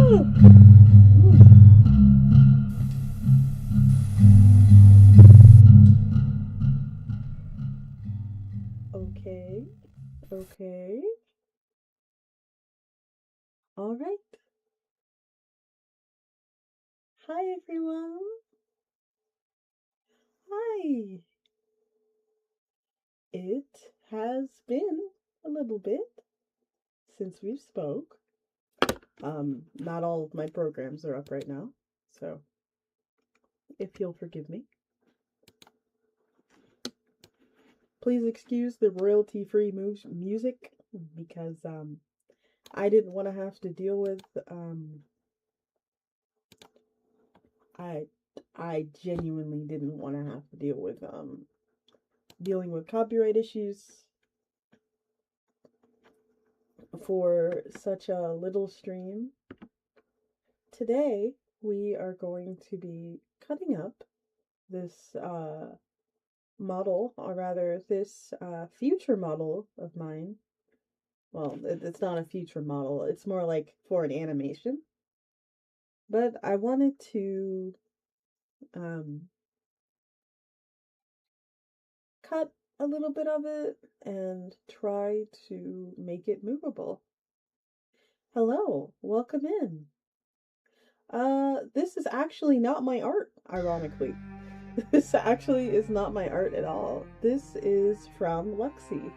Okay. Okay. All right. Hi, everyone. Hi. It has been a little bit since we've spoke. Not all of my programs are up right now, so if you'll forgive me. Please excuse the royalty-free music because I didn't want to have to deal with I I genuinely didn't want to have to deal with dealing with copyright issues for such a little stream. Today we are going to be cutting up this model, or rather this future model of mine. Well, it's not a future model, it's more like for an animation. But I wanted to um, cut a little bit of it and try to make it movable. Hello, welcome in. This is actually not my art, ironically. This actually is not my art at all. This is from Lexi.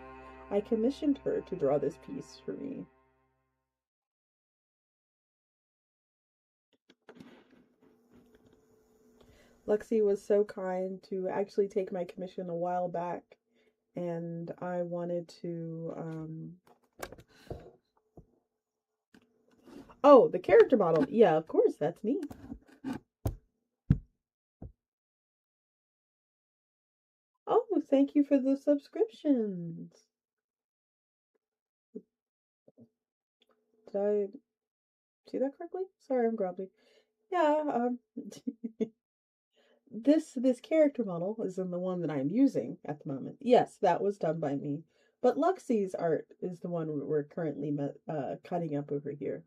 I commissioned her to draw this piece for me. Lexi was so kind to actually take my commission a while back, and I wanted to, Oh, the character model. Yeah, of course, that's me. Oh, thank you for the subscriptions. Did I see that correctly? Sorry, I'm grumpy. Yeah, this character model is in the one that I'm using at the moment. Yes, that was done by me. But Luxi's art is the one we're currently cutting up over here.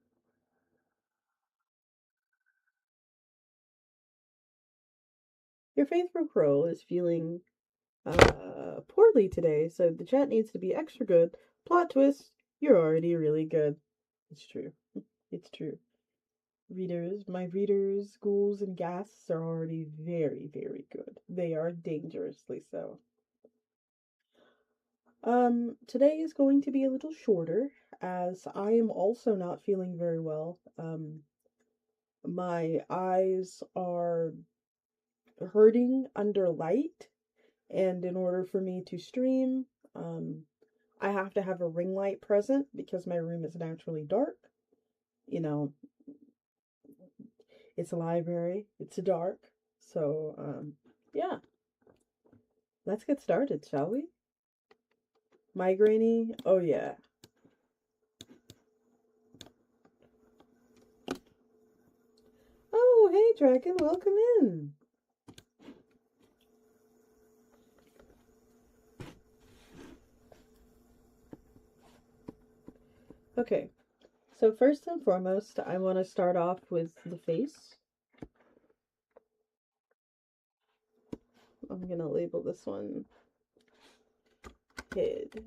Your faithful crow is feeling poorly today, so the chat needs to be extra good. Plot twist, you're already really good. It's true. It's true. My readers, ghouls, and ghasts are already very, very good. They are dangerously so. Today is going to be a little shorter as I am also not feeling very well. My eyes are hurting under light, and in order for me to stream, I have to have a ring light present because my room is naturally dark. You know, it's a library, it's dark. So, yeah, let's get started, shall we? Migrainey? Oh, yeah. Oh, hey, Dragon, welcome in. Okay, so first and foremost, I want to start off with the face. I'm going to label this one head.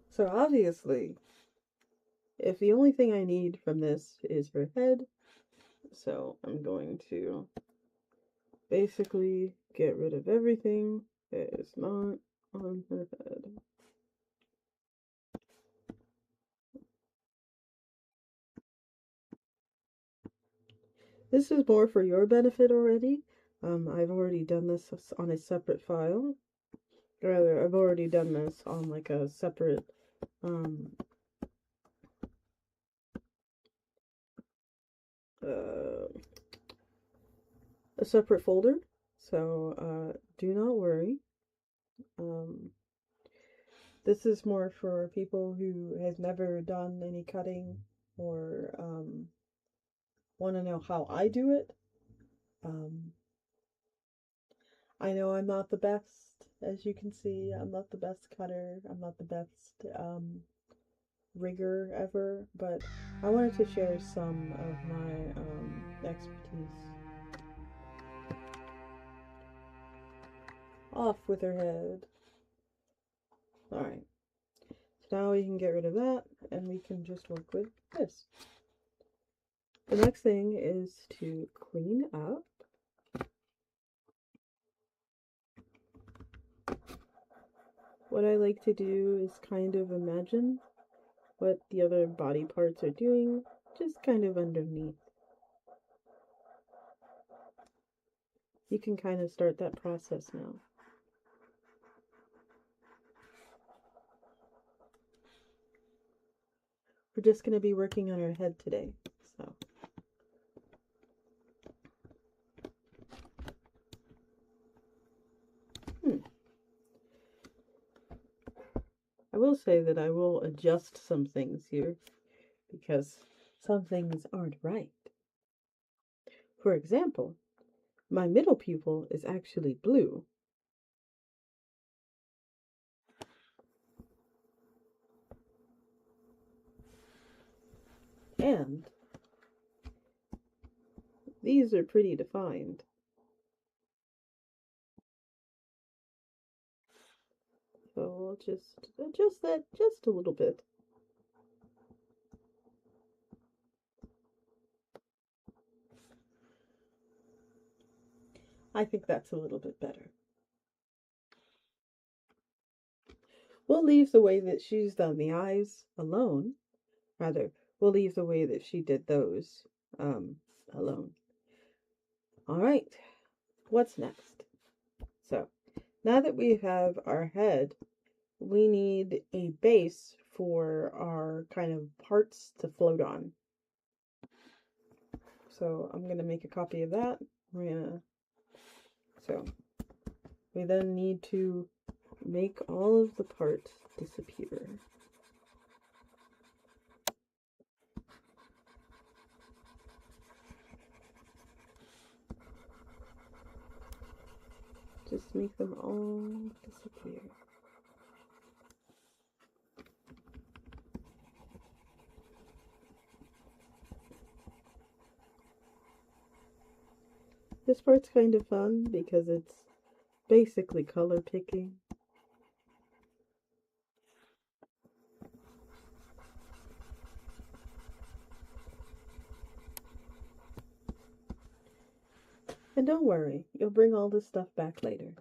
So obviously, if the only thing I need from this is her head, so I'm going to basically get rid of everything that is not on her head. This is more for your benefit already. I've already done this on a separate file. Or rather, I've already done this on like a separate uh, a separate folder. So do not worry. This is more for people who have never done any cutting or want to know how I do it. I know I'm not the best. As you can see, I'm not the best cutter. I'm not the best rigger ever, but I wanted to share some of my expertise. Off with her head. Alright. So now we can get rid of that, and we can just work with this. The next thing is to clean up. What I like to do is kind of imagine what the other body parts are doing, just kind of underneath. You can kind of start that process now. We're just going to be working on her head today, so. I will say that I will adjust some things here because some things aren't right. For example, my middle pupil is actually blue. And these are pretty defined. So we'll just adjust that just a little bit. I think that's a little bit better. We'll leave the way that she's done the eyes alone. Rather, we'll leave the way that she did those alone. All right, what's next? So now that we have our head, we need a base for our kind of parts to float on. So I'm going to make a copy of that. So we then need to make all of the parts disappear. Just make them all disappear. This part's kind of fun because it's basically color picking. And don't worry, you'll bring all this stuff back later.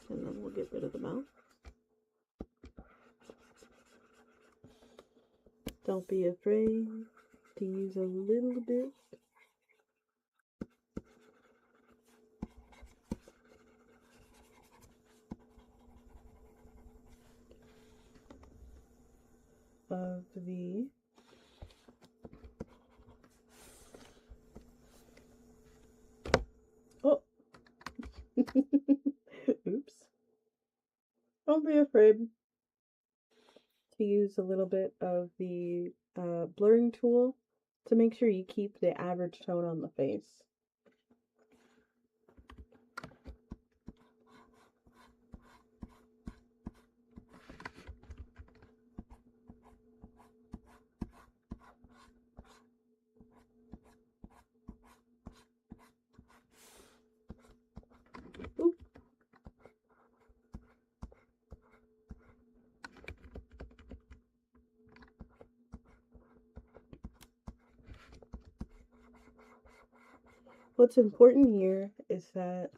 And then we'll get rid of the mouth. Don't be afraid to use a little bit. Of the oops. Don't be afraid to use a little bit of the blurring tool to make sure you keep the average tone on the face. Ooh. What's important here is that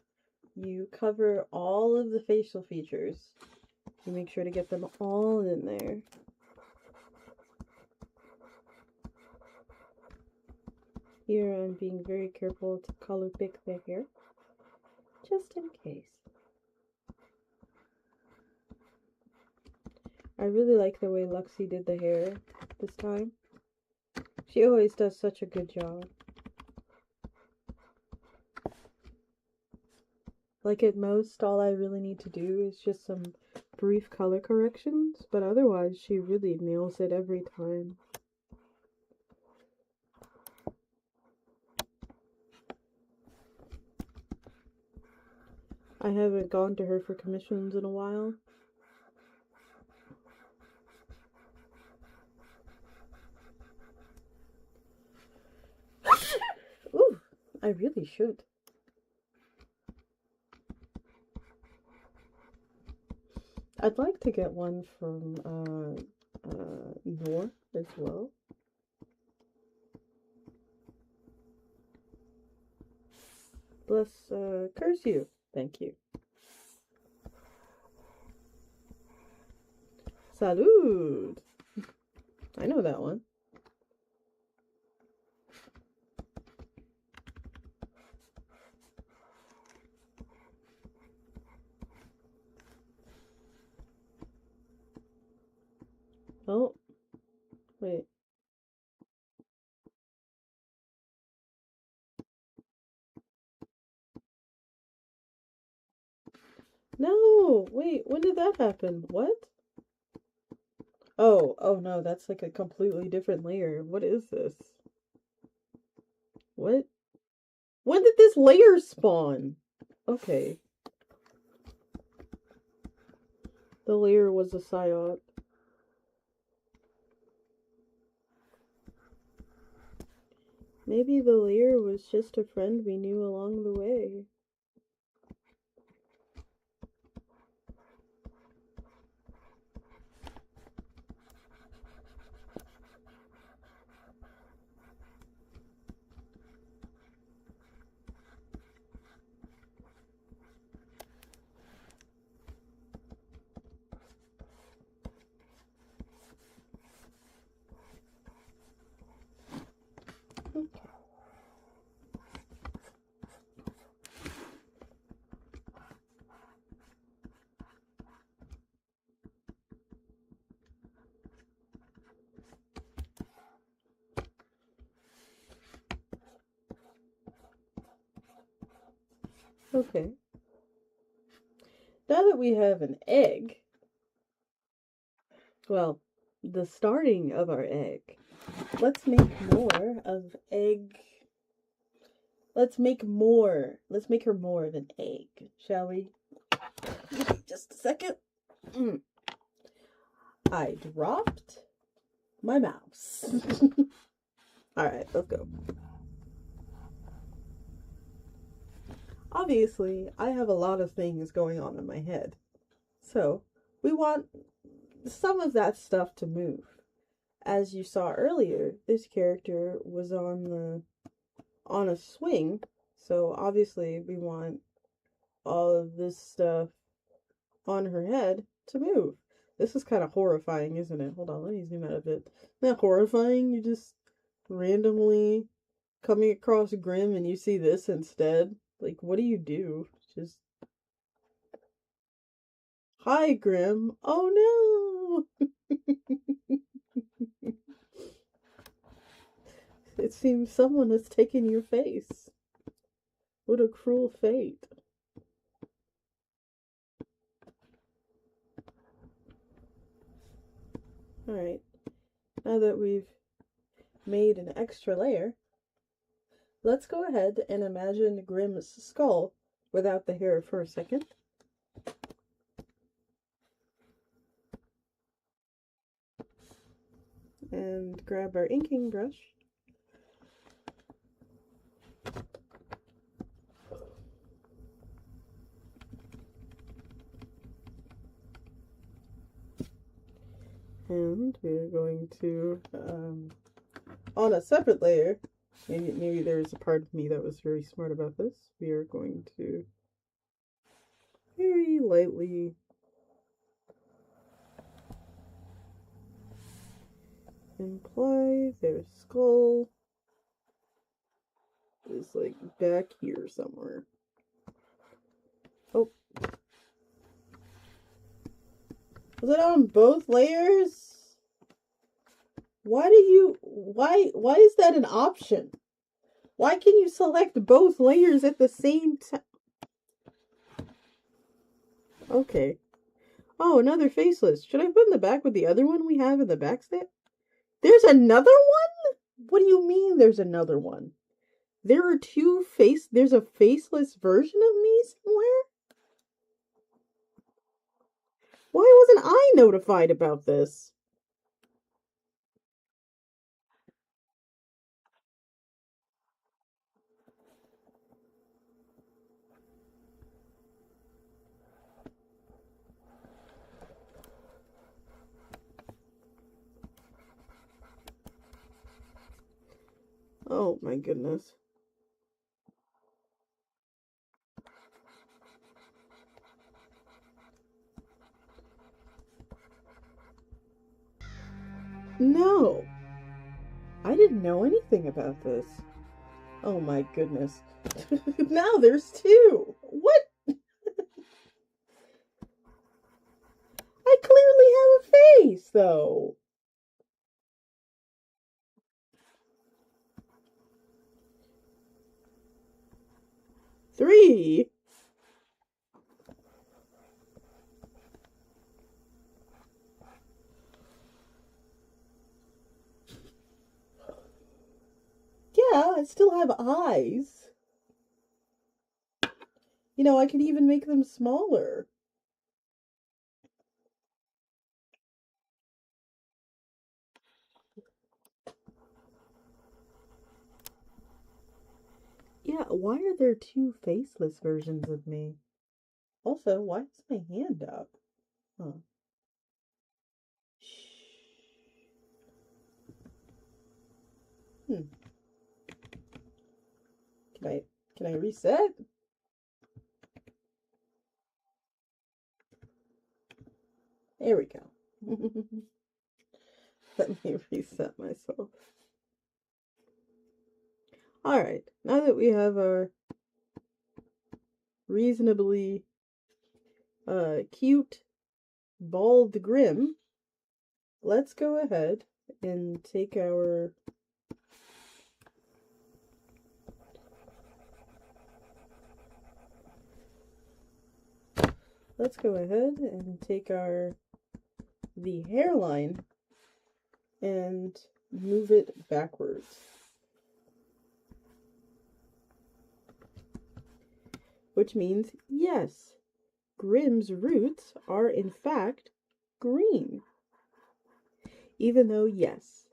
you cover all of the facial features. You make sure to get them all in there. Here I'm being very careful to color pick the hair, just in case. I really like the way Luxie did the hair this time. She always does such a good job. Like at most, all I really need to do is just some brief color corrections, but otherwise she really nails it every time. I haven't gone to her for commissions in a while. Ooh, I really should. I'd like to get one from Nor as well. Bless, curse you. Thank you. Salud! I know that one. Oh, wait. No, wait, when did that happen? What? Oh no, that's like a completely different layer. What is this? What? When did this layer spawn? Okay. The layer was a psyop. Maybe the layer was just a friend we knew along the way. Okay. Now that we have an egg, well, the starting of our egg, let's make more of egg. Let's make her more of an egg, shall we? Just a second. I dropped my mouse. Alright, let's go. Obviously, I have a lot of things going on in my head. So, we want some of that stuff to move. As you saw earlier, this character was on a swing, so obviously we want all of this stuff on her head to move. This is kind of horrifying, isn't it? Hold on, let me zoom out a bit. Isn't that horrifying? You just randomly coming across Grim and you see this instead. Like, what do you do? Just... Hi, Grim. Oh, no! It seems someone has taken your face. What a cruel fate. Alright, now that we've made an extra layer, let's go ahead and imagine Grim's skull without the hair for a second. And grab our inking brush. And we're going to, on a separate layer, maybe there's a part of me that was very smart about this, we are going to very lightly imply their skull is like back here somewhere. Oh. Was it on both layers? Why is that an option? Why can you select both layers at the same time? Okay. Oh, another faceless. Should I put in the back with the other one we have in the back stand? There's another one? What do you mean there's another one? There are there's a faceless version of me somewhere? Why wasn't I notified about this? Oh my goodness. No. I didn't know anything about this. Oh my goodness. Now there's two. What? I clearly have a face, though. Three? Yeah, I still have eyes. You know, I can even make them smaller. Yeah, why are there two faceless versions of me? Also, why is my hand up? Huh. Hmm. Can I reset? There we go. Let me reset myself. Alright, now that we have our reasonably cute bald grim, let's go ahead and take our the hairline and move it backwards. Which means, yes, Grim's roots are in fact green. Even though, yes,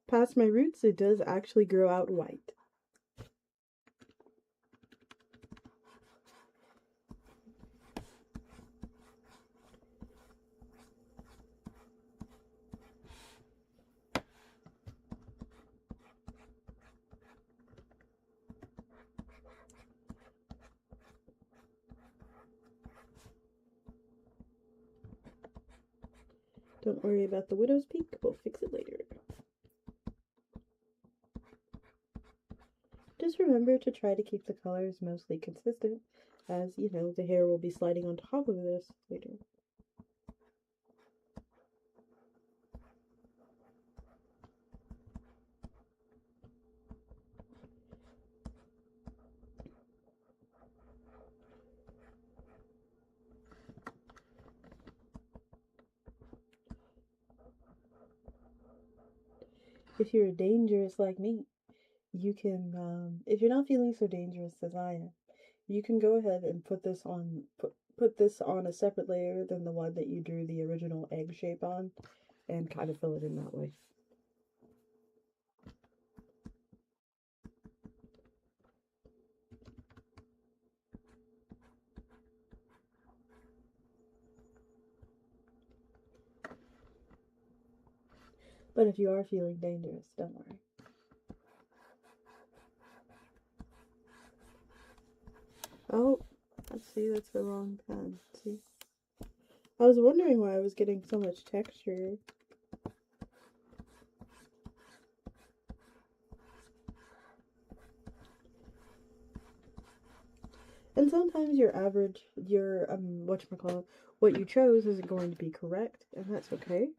past my roots it does actually grow out white. Don't worry about the widow's peak, we'll fix it later. Just remember to try to keep the colors mostly consistent, as, you know, the hair will be sliding on top of this later. If you're dangerous like me, you can, if you're not feeling so dangerous as I am, you can go ahead and put this on a separate layer than the one that you drew the original egg shape on, and kind of fill it in that way. But if you are feeling dangerous, don't worry. Oh, let's see, that's the wrong pen. See? I was wondering why I was getting so much texture. And sometimes what you chose isn't going to be correct, and that's okay.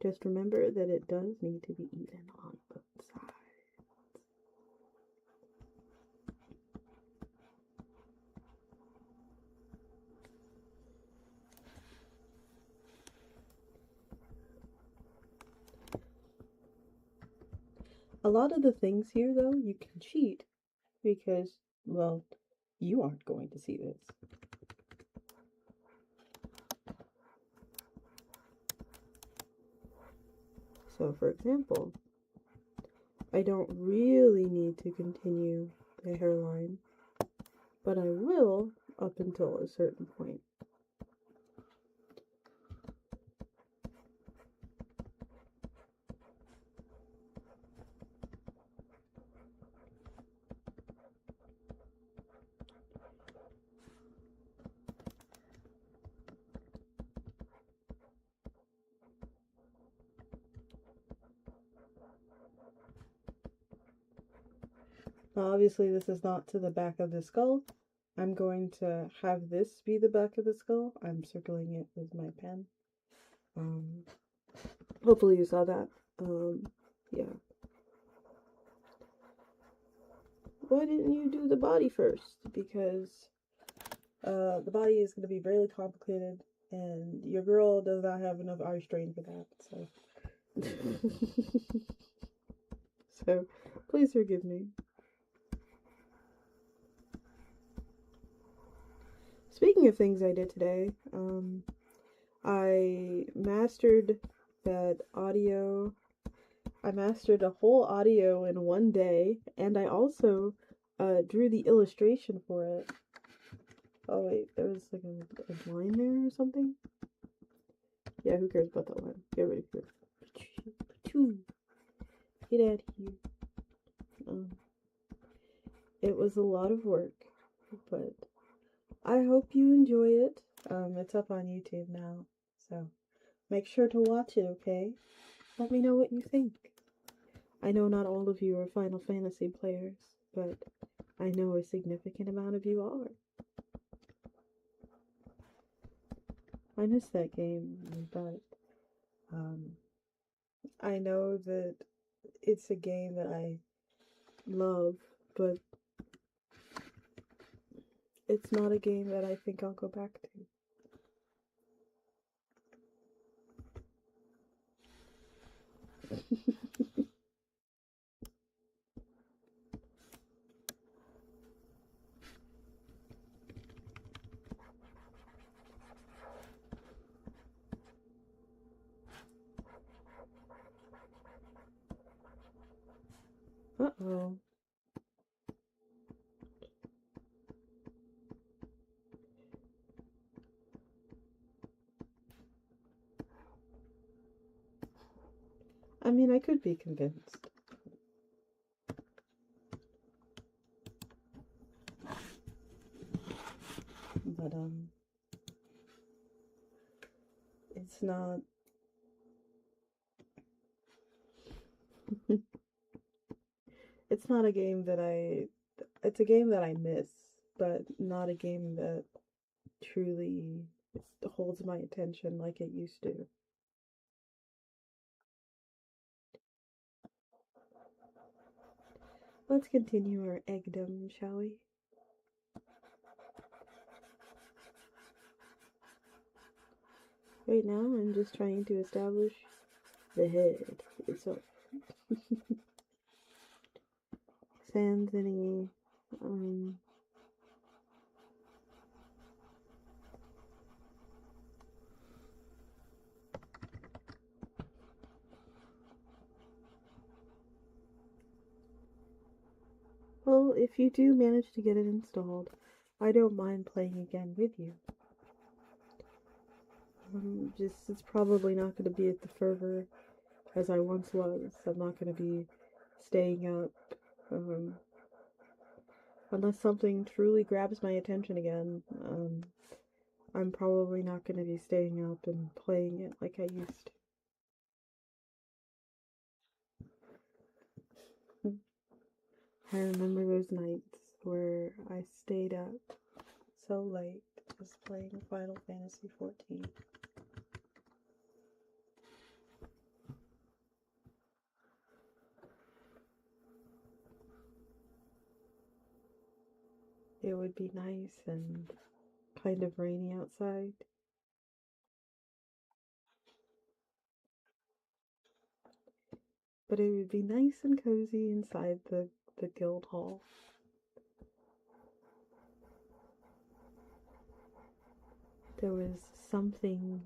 Just remember that it does need to be even on both sides. A lot of the things here, though, you can cheat because, well, you aren't going to see this. So, for example, I don't really need to continue the hairline, but I will up until a certain point. Now, obviously, this is not to the back of the skull. I'm going to have this be the back of the skull. I'm circling it with my pen. Hopefully you saw that. Yeah. Why didn't you do the body first? Because the body is going to be very complicated, and your girl does not have enough eye strain for that, so. So, please forgive me. Speaking of things I did today, I mastered that audio. I mastered a whole audio in one day, and I also drew the illustration for it. Oh wait, there was like a line there or something? Yeah, who cares about that line? Get ready for it. Get out of here. It was a lot of work, but I hope you enjoy it. It's up on YouTube now, so make sure to watch it, okay? Let me know what you think. I know not all of you are Final Fantasy players, but I know a significant amount of you are. I miss that game, but I know that it's a game that I love, but it's not a game that I think I'll go back to. Uh-oh. I mean, I could be convinced. But, it's not... It's not a game that it's a game that I miss, but not a game that truly holds my attention like it used to. Let's continue our eggdom, shall we? Right now, I'm just trying to establish the head itself. Sans any, Well, if you do manage to get it installed, I don't mind playing again with you. It's probably not going to be at the fervor as I once was. I'm not going to be staying up, unless something truly grabs my attention again. I'm probably not going to be staying up and playing it like I used to. I remember those nights where I stayed up so late just playing Final Fantasy XIV. It would be nice and kind of rainy outside. but it would be nice and cozy inside the guild hall. There was something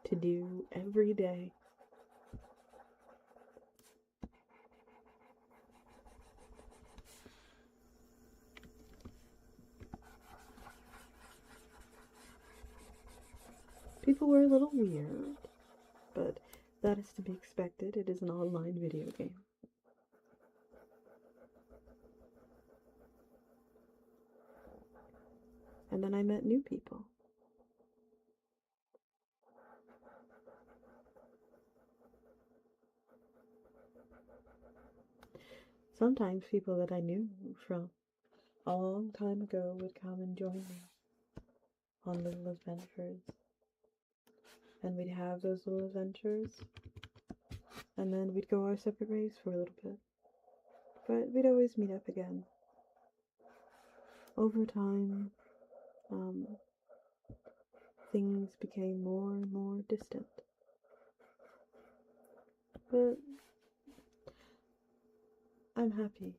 to do every day. People were a little weird, but that is to be expected. It is an online video game. And then I met new people. Sometimes people that I knew from a long time ago would come and join me on little adventures. And we'd have those little adventures, and then we'd go our separate ways for a little bit. But we'd always meet up again. Over time, things became more and more distant. But I'm happy.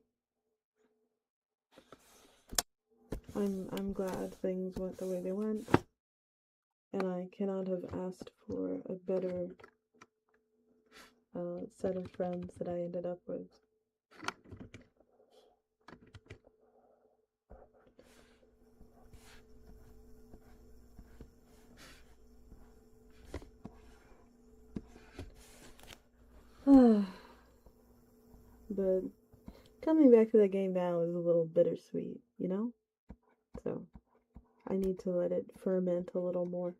I'm glad things went the way they went, and I cannot have asked for a better set of friends that I ended up with. But coming back to that game now is a little bittersweet, you know? So I need to let it ferment a little more.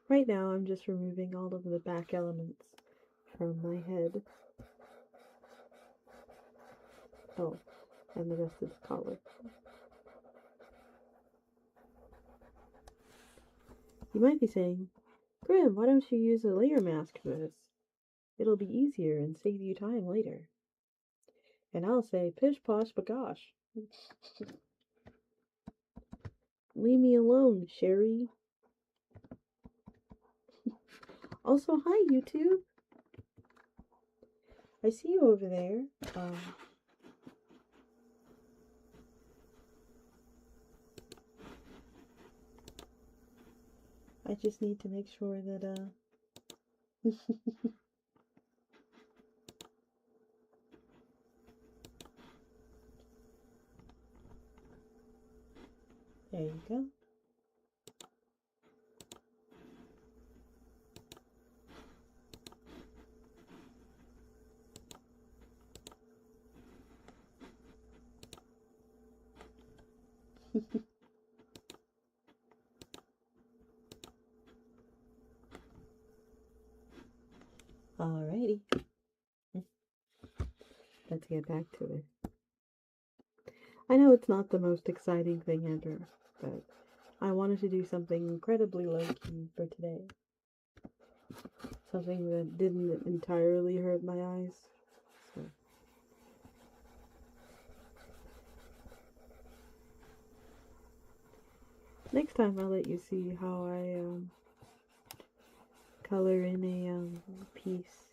Right now I'm just removing all of the back elements from my head. Oh, and the rest of the collar. You might be saying, Grim, why don't you use a layer mask for this? It'll be easier and save you time later. And I'll say, pish posh bagosh. Leave me alone, Sherry. Also, hi, YouTube. I see you over there. I just need to make sure that, there you go. Alrighty. Let's get back to it. I know it's not the most exciting thing ever, but I wanted to do something incredibly low-key for today. Something that didn't entirely hurt my eyes. So. Next time I'll let you see how I color in a piece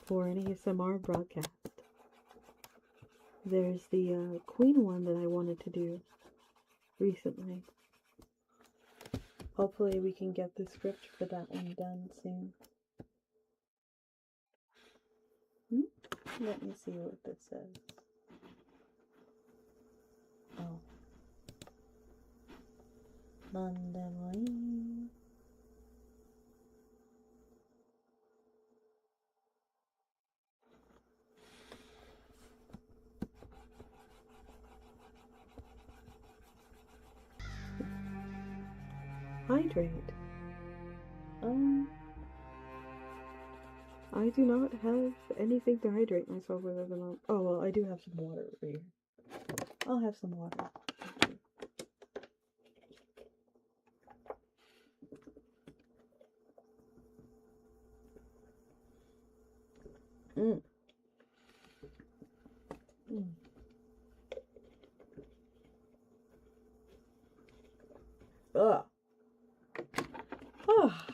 for an ASMR broadcast. There's the Queen one that I wanted to do recently. Hopefully we can get the script for that one done soon. Let me see what this says. Oh. London. Hydrate. I do not have anything to hydrate myself with other than oh well, I do have some water over here. I'll have some water. Ugh. Ah.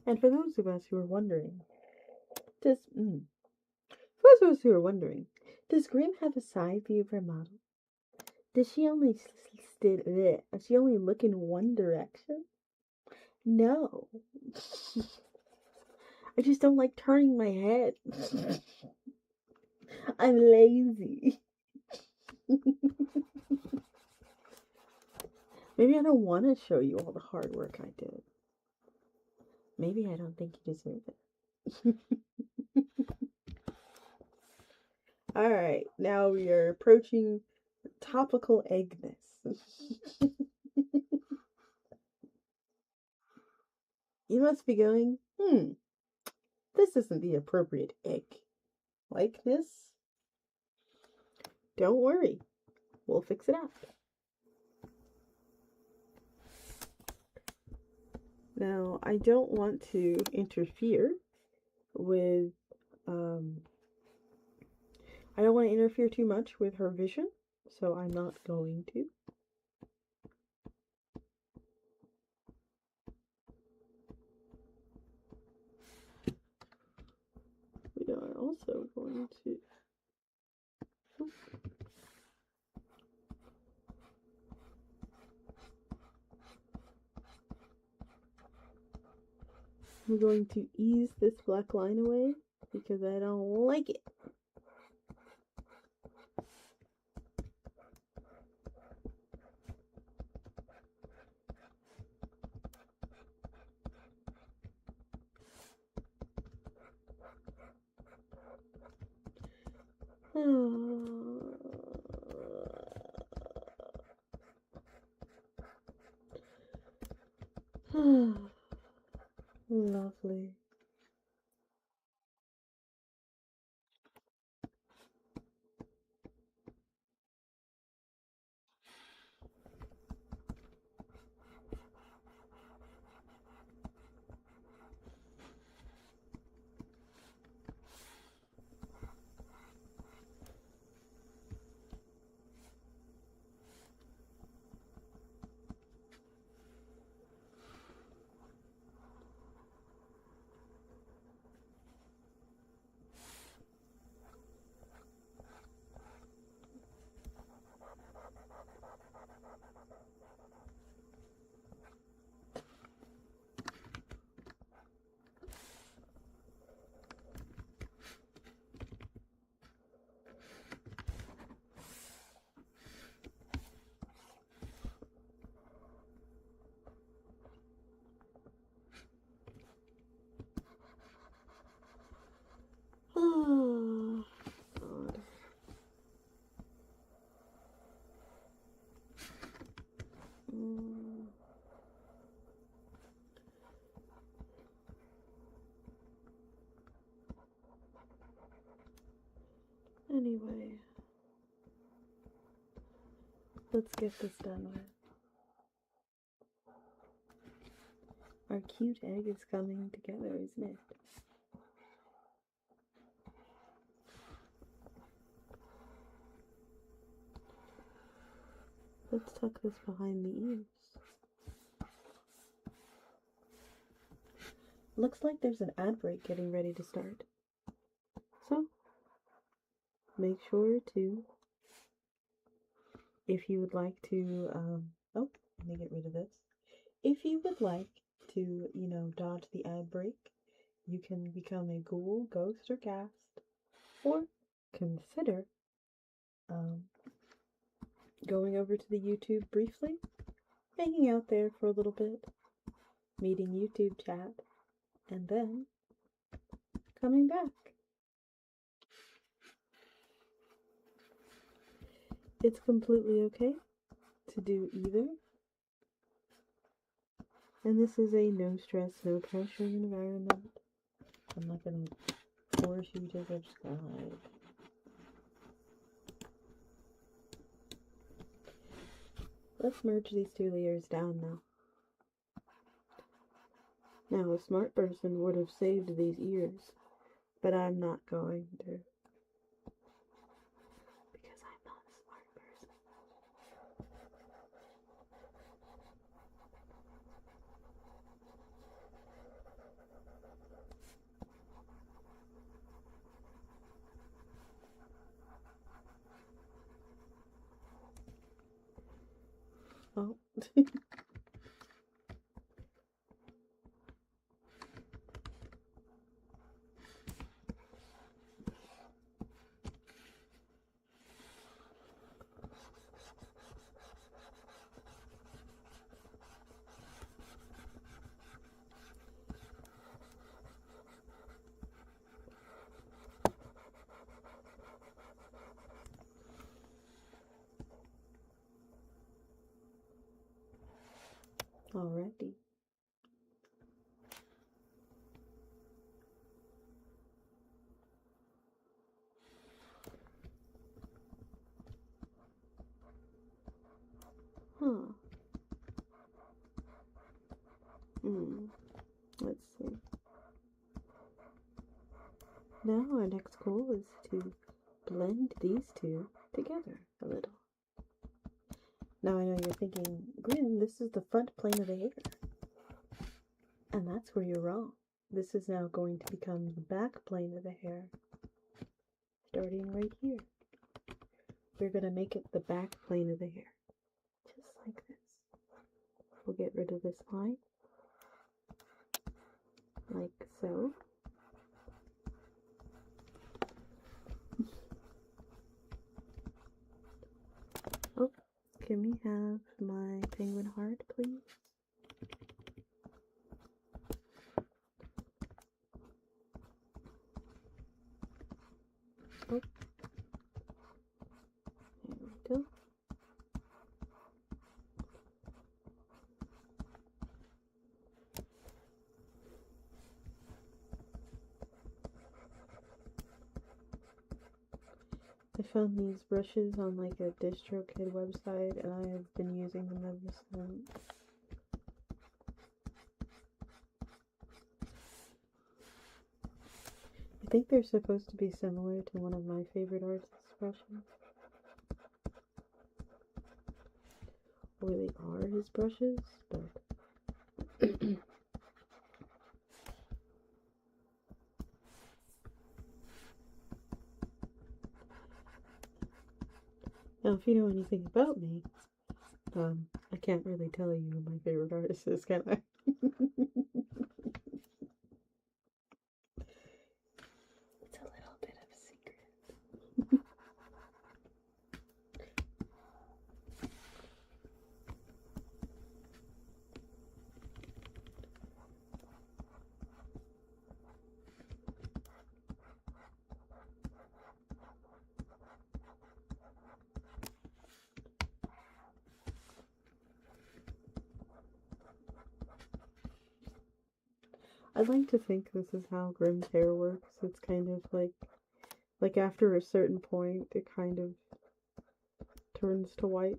And for those of us who are wondering, does for those of us who are wondering, does Grim have a side view of her model? Does she only she only look in one direction? No. I just don't like turning my head. I'm lazy. Maybe I don't want to show you all the hard work I did. Maybe I don't think you deserve it. Alright, now we are approaching topical eggness. You must be going, this isn't the appropriate egg. Likeness? Don't worry, we'll fix it up. Now, I don't want to interfere with, I don't want to interfere too much with her vision, so I'm not going to. We are also going to... I'm going to ease this black line away because I don't like it. Lovely. Oh, God. Anyway, let's get this done with. Our cute egg is coming together, isn't it? Let's tuck this behind the ears. Looks like there's an ad break getting ready to start. So, make sure to, if you would like to, oh, let me get rid of this. If you would like to, dodge the ad break, you can become a ghoul, ghost, or ghast, or consider going over to the YouTube briefly, hanging out there for a little bit, meeting YouTube chat, and then coming back. It's completely okay to do either. And this is a no stress, no pressure environment. I'm not going to force you to subscribe. Let's merge these two layers down now. Now, a smart person would have saved these ears, but I'm not going to. Because I'm not a smart person. Alrighty. Huh. Let's see. Now our next goal is to blend these two together a little. Now I know you're thinking, Grin, this is the front plane of the hair. And that's where you're wrong. This is now going to become the back plane of the hair. Starting right here. We're going to make it the back plane of the hair. Just like this. We'll get rid of this line. Like so. Oh, can we have my penguin heart, please? Oh. There we go. I found these brushes on like a DistroKid website and I have been using them ever since. I think they're supposed to be similar to one of my favorite artists' brushes. Or they are his brushes, but now, if you know anything about me, I can't really tell you who my favorite artist is, can I? It's a little bit of a secret. I'd like to think this is how Grimm's hair works. It's kind of like after a certain point, it kind of turns to white.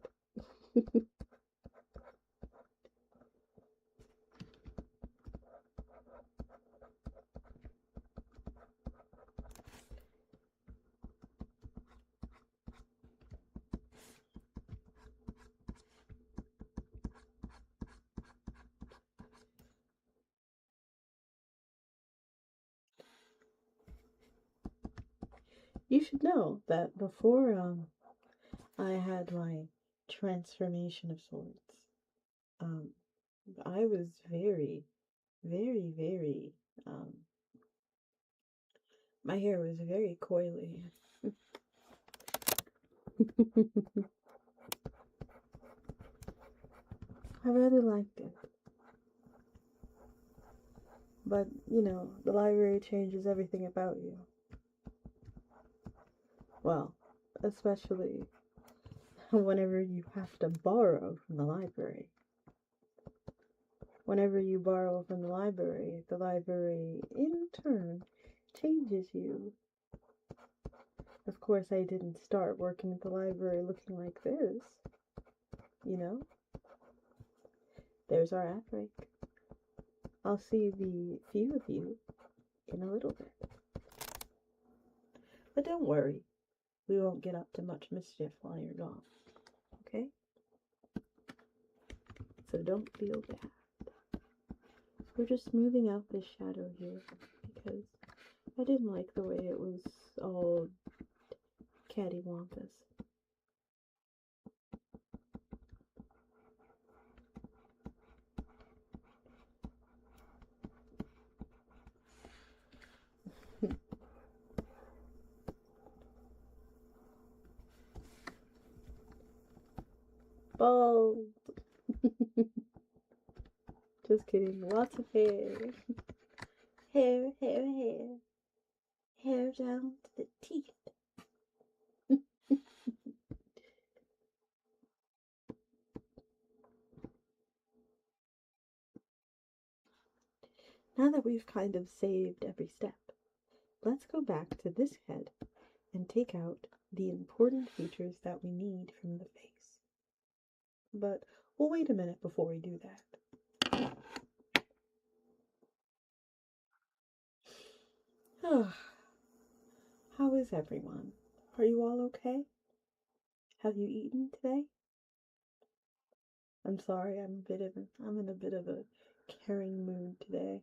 You should know that before I had my transformation of sorts, I was very, very, very, my hair was very coily. I really liked it. But, you know, the library changes everything about you. Well, especially whenever you have to borrow from the library. Whenever you borrow from the library in turn changes you. Of course, I didn't start working at the library looking like this. You know? There's our ad break. I'll see the few of you in a little bit. But don't worry, we won't get up to much mischief while you're gone. Okay? So don't feel bad. We're just smoothing out this shadow here because I didn't like the way it was all cattywampus. bald. Just kidding. Lots of hair. Hair, hair, hair. Hair down to the teeth. Now that we've kind of saved every step, let's go back to this head and take out the important features that we need from the face. But we'll wait a minute before we do that. How is everyone? Are you all okay? Have you eaten today? I'm sorry, I'm in a bit of a caring mood today.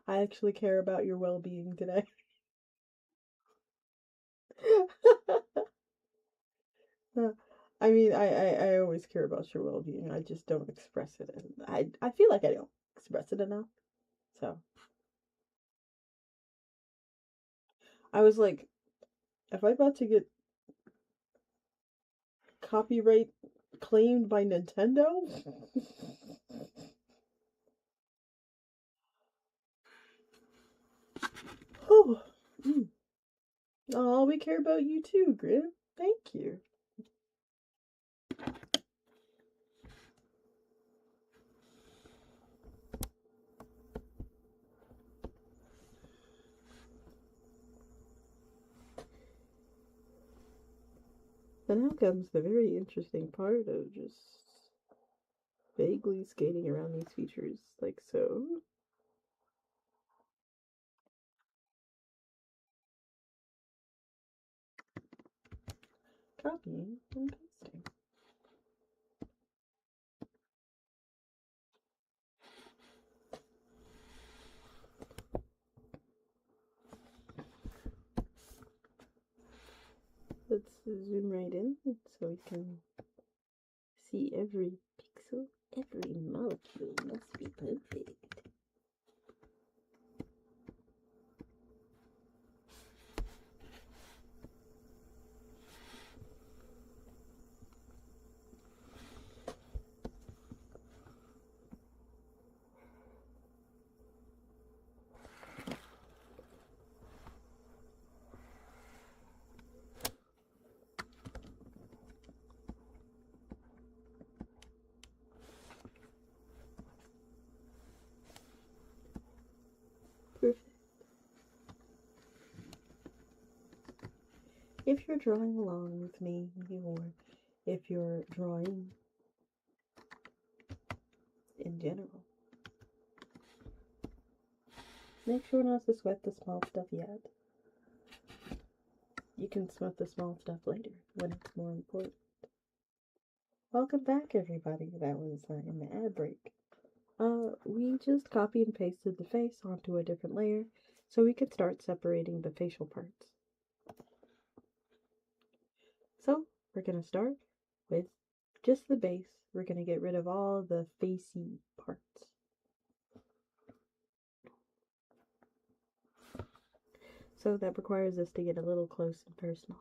I actually care about your well-being today. I mean, I always care about your well-being. I just don't express it. And I feel like I don't express it enough. So I was like, am I about to get copyright claimed by Nintendo? Oh, oh, we care about you too, Grim. Thank you. And now comes the very interesting part of just vaguely skating around these features, like so. Copying and pasting. Let's zoom right in so we can see every pixel, every molecule must be perfect. Perfect. If you're drawing along with me, or if you're drawing in general, make sure not to sweat the small stuff yet. You can sweat the small stuff later when it's more important. Welcome back, everybody. That was in the ad break. We just copy and pasted the face onto a different layer so we could start separating the facial parts. So we're going to start with just the base. We're going to get rid of all the facey parts. So that requires us to get a little close and personal.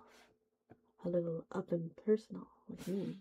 A little up and personal with me.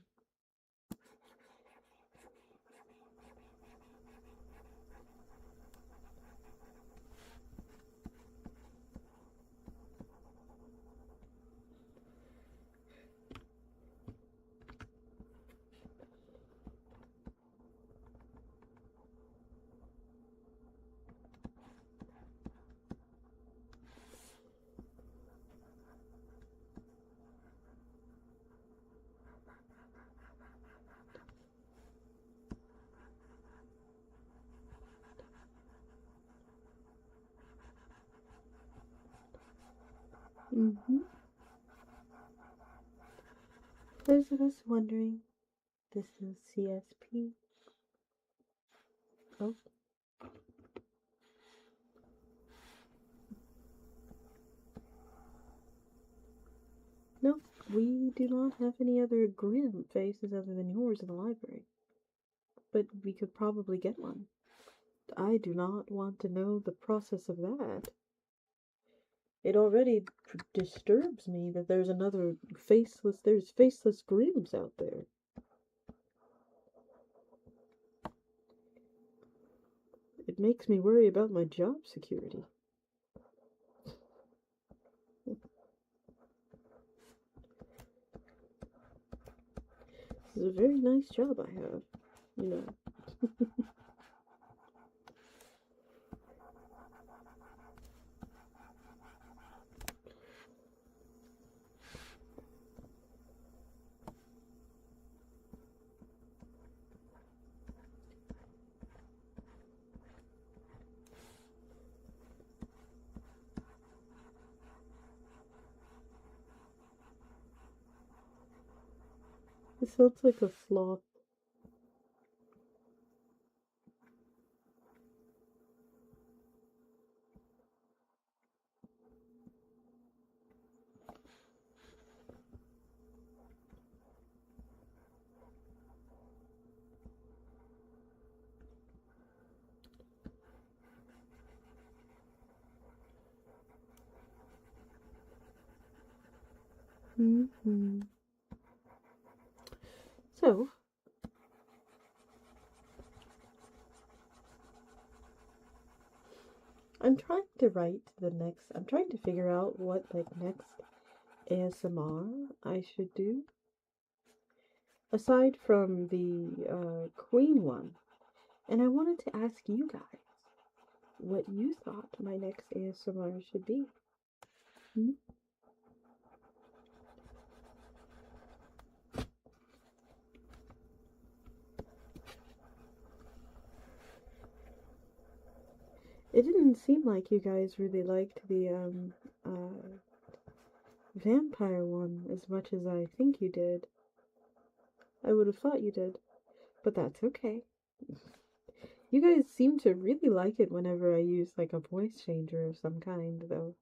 Those of us wondering, this is CSP. Oh. No, we do not have any other grim faces other than yours in the library. But we could probably get one. I do not want to know the process of that. It already disturbs me that there's faceless grooms out there. It makes me worry about my job security. It's a very nice job I have, you know. It sounds like a sloth. So, I'm trying to figure out what, next ASMR I should do. Aside from the Queen one. And I wanted to ask you guys what you thought my next ASMR should be. It didn't seem like you guys really liked the vampire one as much as I think you did. I would have thought you did, but that's okay. You guys seem to really like it whenever I use like a voice changer of some kind, though.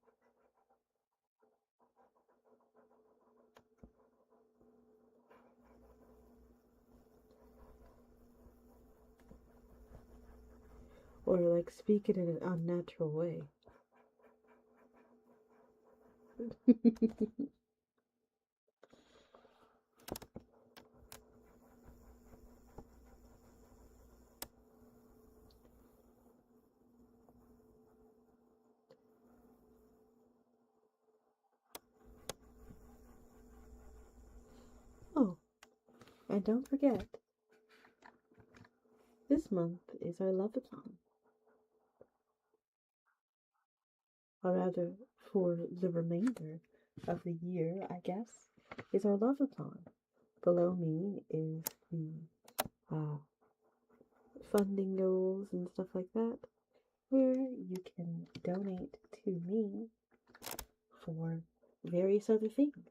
Or like speak it in an unnatural way. Oh, and don't forget, this month is our love-a-thon. Or rather, for the remainder of the year, I guess, is our love-a-thon. Below me is the funding goals and stuff like that, where you can donate to me for various other things.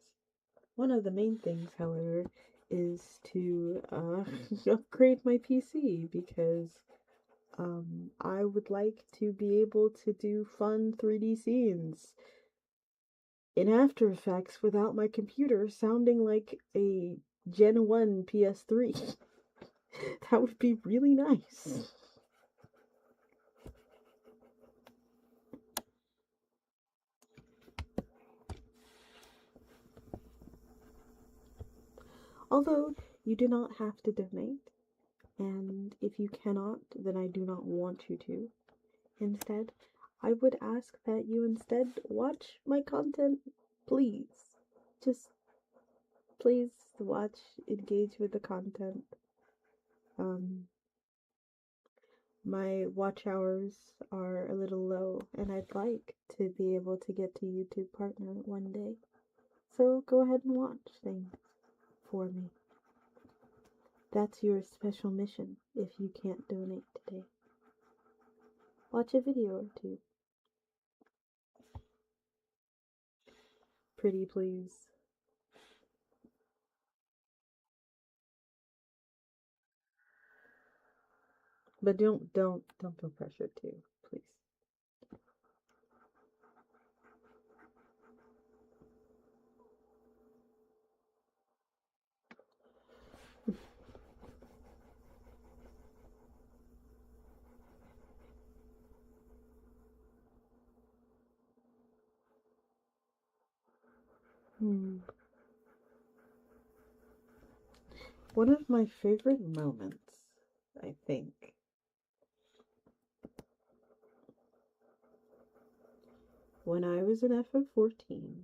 One of the main things, however, is to upgrade my PC because I would like to be able to do fun 3D scenes in After Effects without my computer sounding like a Gen 1 PS3. That would be really nice. Although, you do not have to donate, and if you cannot, then I do not want you to. Instead, I would ask that you instead watch my content, please. Just please watch, engage with the content. My watch hours are a little low, and I'd like to be able to get to YouTube Partner one day. So go ahead and watch things for me. That's your special mission if you can't donate today. Watch a video or two. Pretty please. But don't feel pressured to, please. One of my favorite moments, I think, when I was in FF14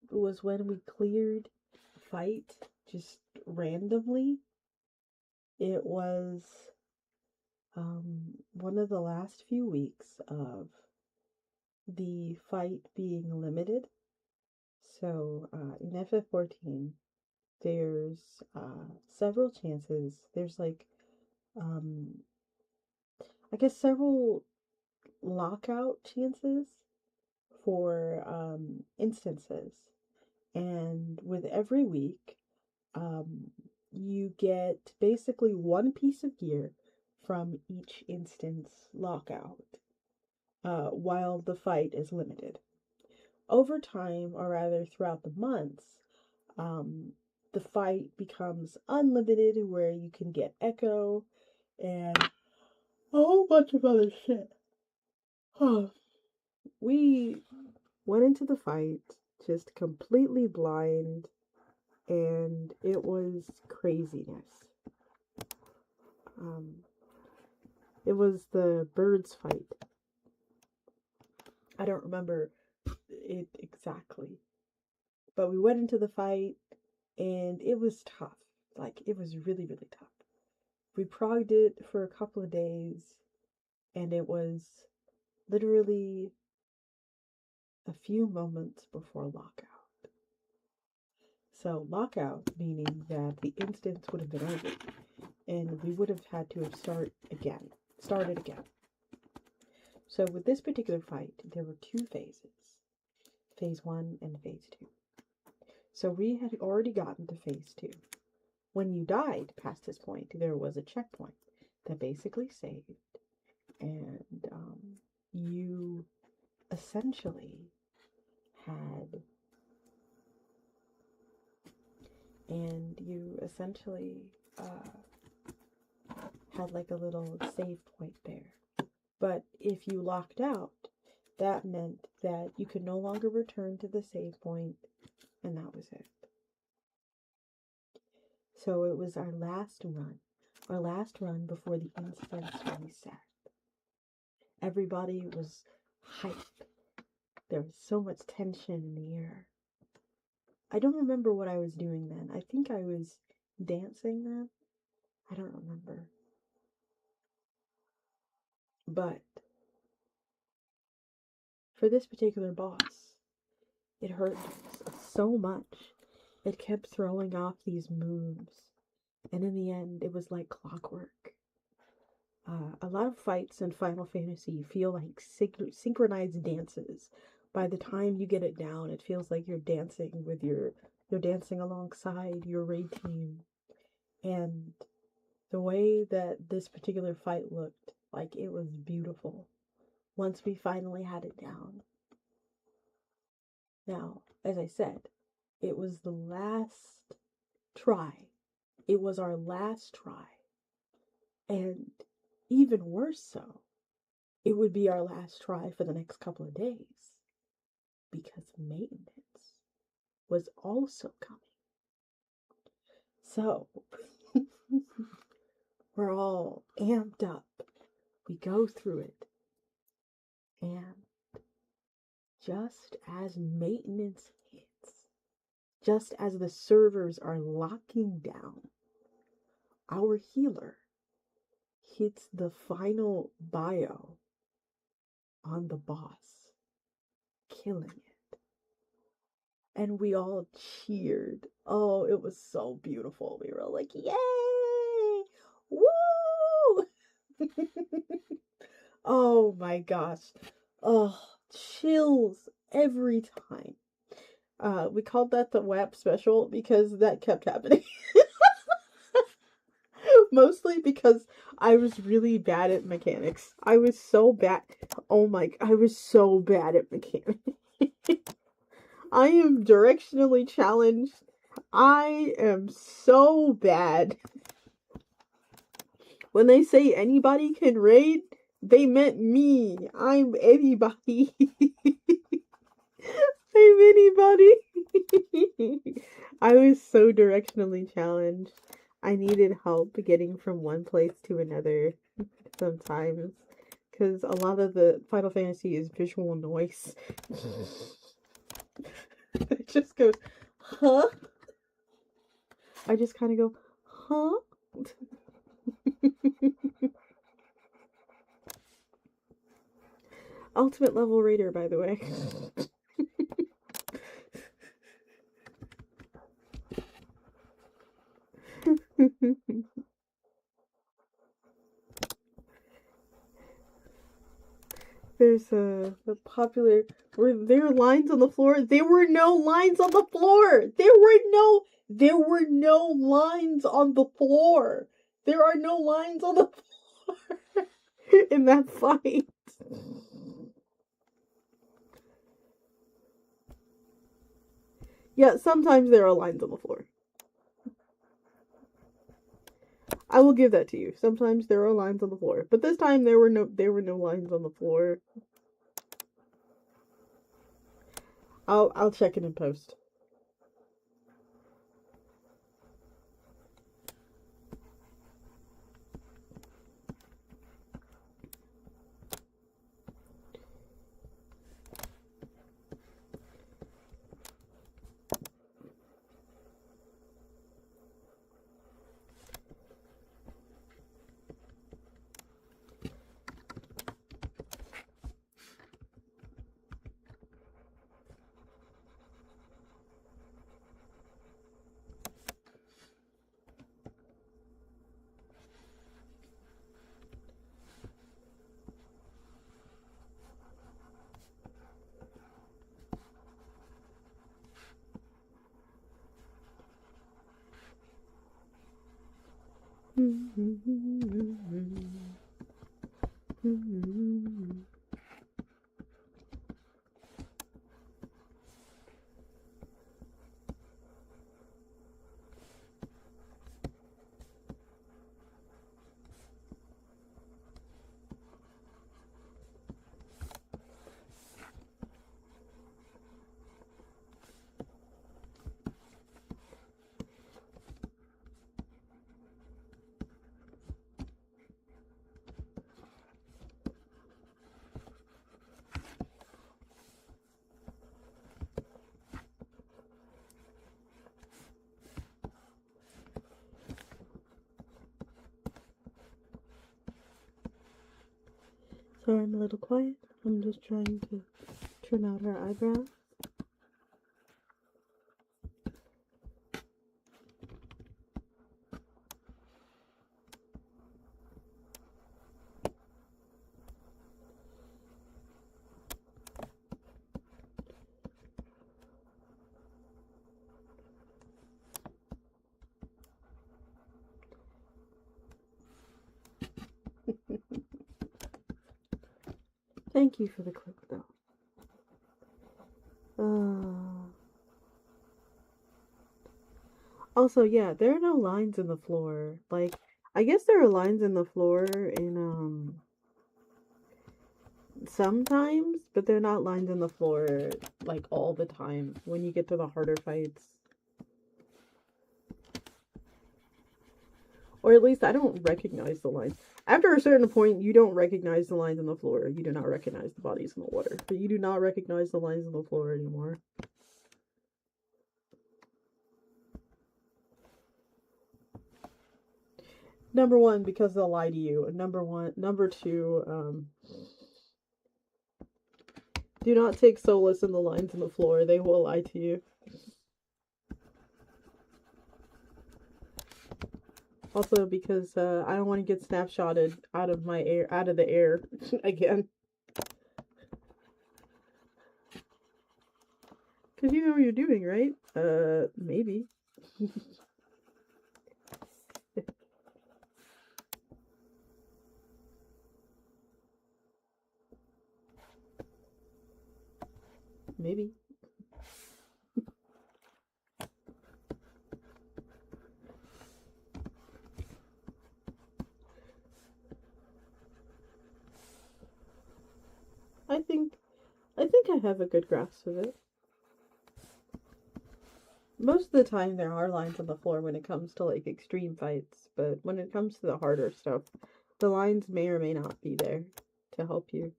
was when we cleared a fight just randomly. It was one of the last few weeks of the fight being limited. So in FF14, there's several chances. There's like, I guess several lockout chances for instances. And with every week, you get basically one piece of gear from each instance lockout, while the fight is limited. Over time, or rather throughout the months, the fight becomes unlimited, where you can get Echo and a whole bunch of other shit. We went into the fight just completely blind, and it was craziness. It was the birds fight. I don't remember it exactly, but we went into the fight and it was tough. Like, it was really, really tough. We progged it for a couple of days, and it was literally a few moments before lockout. So lockout meaning that the instance would have been over, and we would have had to have started again. So with this particular fight, there were two phases, phase 1 and phase 2. So we had already gotten to phase 2. When you died past this point, there was a checkpoint that basically saved, and you essentially had like a little save point there. But if you locked out, that meant that you could no longer return to the save point, and that was it. So it was our last run before the instance reset. Everybody was hyped. There was so much tension in the air. I don't remember what I was doing then. I think I was dancing then. I don't remember. But for this particular boss, it hurt so much. It kept throwing off these moves, and in the end, it was like clockwork. A lot of fights in Final Fantasy feel like synchronized dances. By the time you get it down, it feels like you're dancing alongside your raid team. And the way that this particular fight looked, like, it was beautiful once we finally had it down. Now, as I said, it was the last try. It was our last try. And even worse so, it would be our last try for the next couple of days, because maintenance was also coming. So, we're all amped up. We go through it. And just as maintenance hits, just as the servers are locking down, our healer hits the final bio on the boss, killing it. And we all cheered. Oh, it was so beautiful. We were all like, yay! Woo! Oh my gosh. Oh, chills every time. We called that the WAP special because that kept happening. Mostly because I was really bad at mechanics. I was so bad. I was so bad at mechanics. I am directionally challenged. I am so bad. When they say anybody can raid, they meant me. I'm anybody. They mini buddy! I was so directionally challenged. I needed help getting from one place to another sometimes. Because a lot of the Final Fantasy is visual noise. It just goes, huh? I just kind of go, huh? Ultimate level raider, by the way. There's a popular, were there lines on the floor? There were no lines on the floor. There were no lines on the floor. There are no lines on the floor in that fight. Yeah, sometimes there are lines on the floor. I will give that to you. Sometimes there are lines on the floor, but this time there were no lines on the floor. I'll check it in post. Sorry, I'm a little quiet. I'm just trying to trim out her eyebrows. Thank you for the clip, though. Also, yeah, there are no lines in the floor. Like, I guess there are lines in the floor in, sometimes, but they're not lines in the floor, like, all the time when you get to the harder fights. Or at least I don't recognize the lines. After a certain point, you don't recognize the lines on the floor. You do not recognize the bodies in the water. But you do not recognize the lines on the floor anymore. Number one, because they'll lie to you. Number two, do not take solace in the lines on the floor. They will lie to you. Also, because I don't want to get snapshotted out of the air again. Because you know what you're doing, right? Maybe. Maybe. I think I have a good grasp of it. Most of the time there are lines on the floor when it comes to like extreme fights, but when it comes to the harder stuff, the lines may or may not be there to help you.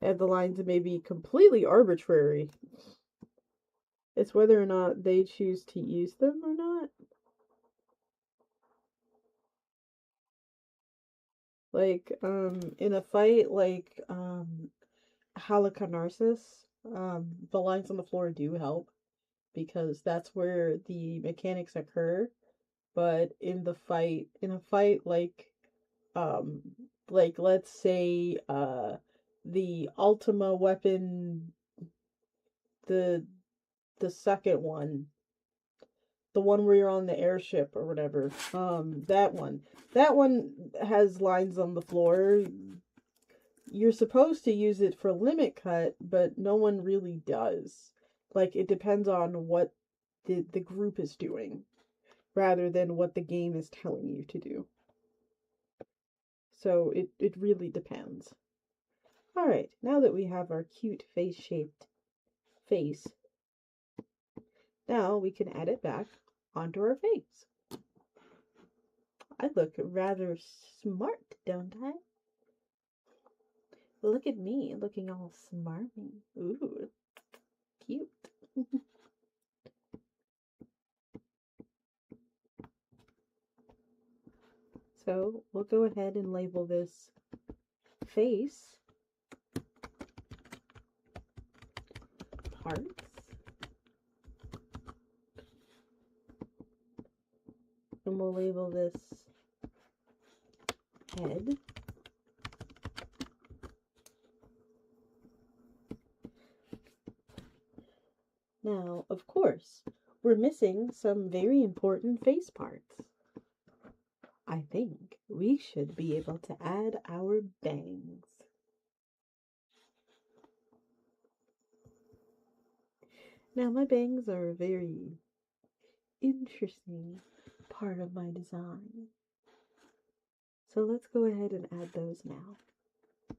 And the lines may be completely arbitrary. It's whether or not they choose to use them or not. Like, in a fight like, Halicarnassus, the lines on the floor do help because that's where the mechanics occur. But in a fight um, like let's say, the Ultima weapon, the second one, the one where you're on the airship or whatever, that one has lines on the floor. You're supposed to use it for limit cut, but no one really does. Like, it depends on what the group is doing rather than what the game is telling you to do. So it really depends. Alright, now that we have our cute face-shaped face, now we can add it back onto our face. I look rather smart, don't I? Look at me, looking all smarmy. Ooh, cute. So we'll go ahead and label this face parts. And we'll label this head. Now, of course, we're missing some very important face parts. I think we should be able to add our bangs. Now, my bangs are a very interesting part of my design. So let's go ahead and add those now.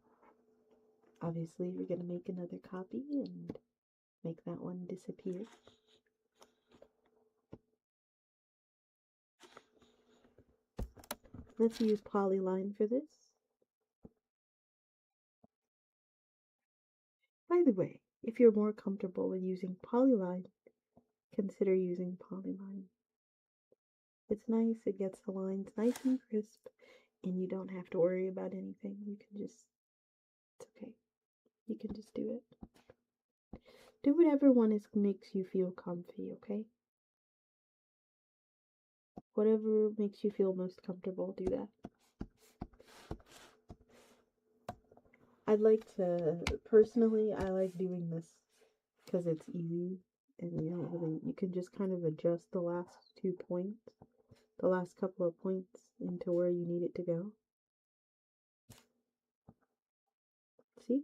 Obviously, we're going to make another copy and make that one disappear. Let's use polyline for this. By the way, if you're more comfortable with using polyline, consider using polyline. It's nice, it gets the lines nice and crisp, and you don't have to worry about anything. You can just, it's okay. You can just do it. Do whatever one makes you feel comfy, okay? Whatever makes you feel most comfortable, do that. Personally, I like doing this because it's easy and you can just kind of adjust the last 2 points, the last couple of points into where you need it to go. See?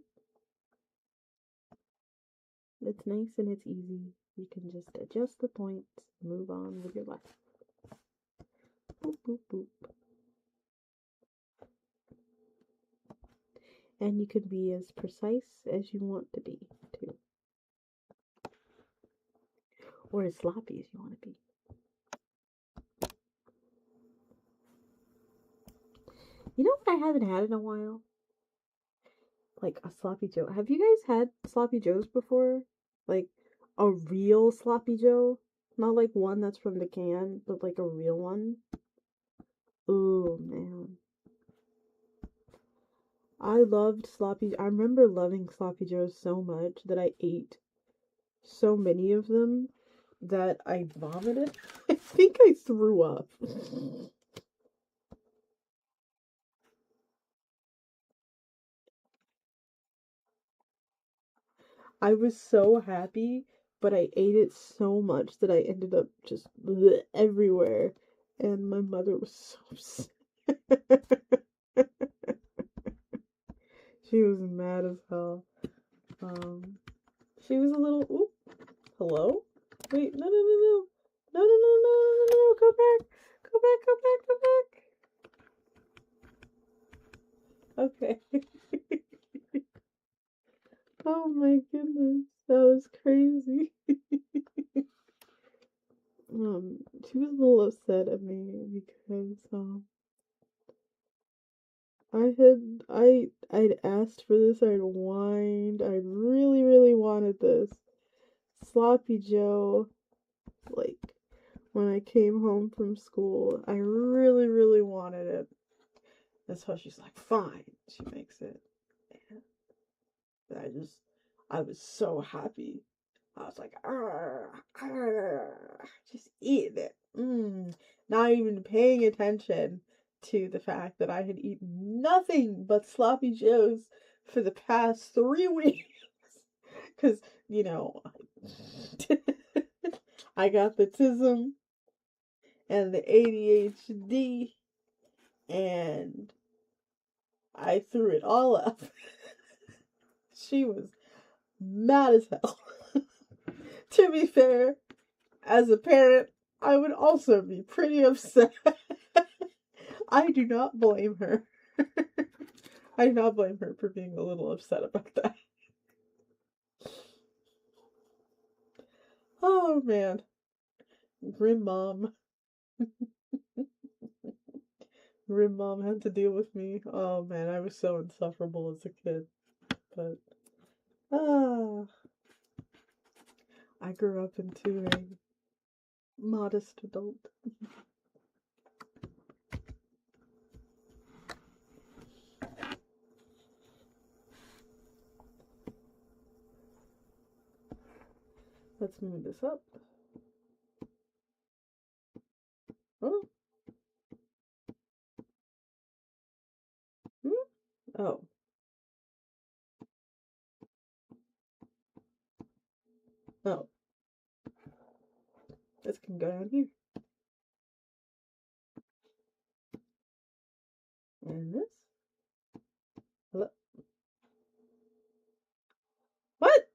It's nice and it's easy. You can just adjust the points, move on with your life. Boop, boop, boop. And you can be as precise as you want to be, too. Or as sloppy as you want to be. You know what I haven't had in a while? Like a sloppy joe. Have you guys had sloppy joes before? Like a real sloppy joe? Not like one that's from the can, but like a real one. Oh man. I remember loving sloppy joes so much that I ate so many of them that I vomited. I think I threw up. I was so happy, but I ate it so much that I ended up just everywhere. And my mother was so upset. She was mad as hell. Um, she was a little, oop, hello? Wait, no, no, no, no. No, no, no, no, no, no, go back. Go back, go back, go back. Okay. Oh my goodness, that was crazy. she was a little upset at me because I'd asked for this, I'd whined, I really wanted this. Sloppy Joe, like when I came home from school, I really wanted it. That's how she's like, fine. She makes it. And I was so happy. I was like, just eating it. Not even paying attention to the fact that I had eaten nothing but Sloppy Joes for the past 3 weeks. Because, I got the tism and the ADHD, and I threw it all up. She was mad as hell. To be fair, as a parent, I would also be pretty upset. I do not blame her. I do not blame her for being a little upset about that. Oh man. Grim mom. Grim mom had to deal with me. Oh man, I was so insufferable as a kid. But I grew up into a modest adult. Let's move this up. Oh. Oh. Oh. This can go down here. And this. Hello. What?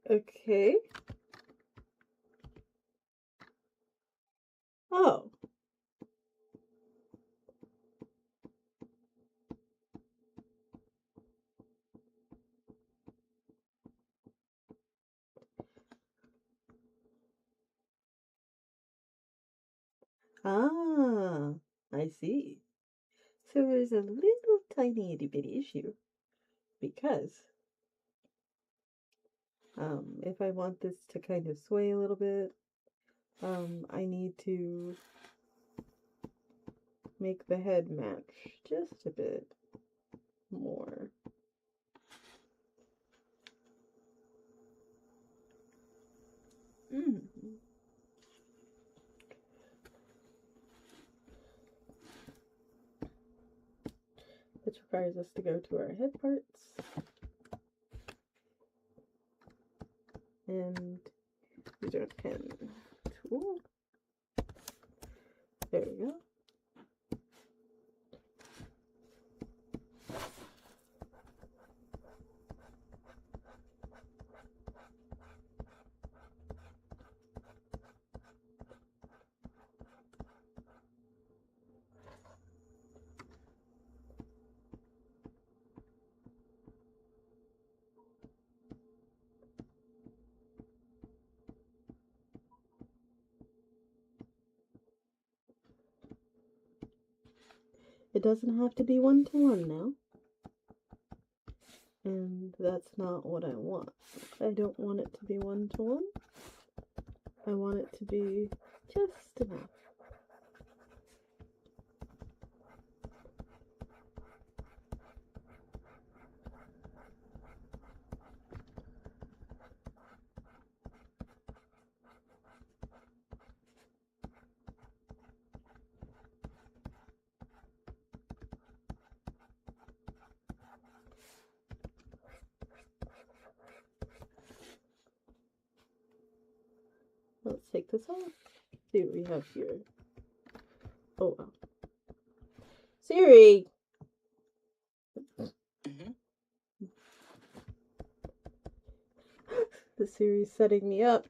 Okay. Oh. Ah, I see. So there's a little tiny itty bitty issue because if I want this to kind of sway a little bit, I need to make the head match just a bit more. Which requires us to go to our head parts and use our pen tool. There we go. It doesn't have to be 1-to-1 now. And that's not what I want. I don't want it to be 1-to-1. I want it to be just enough. Let's take this off. See what we have here. Oh, wow. Siri! The Siri's setting me up.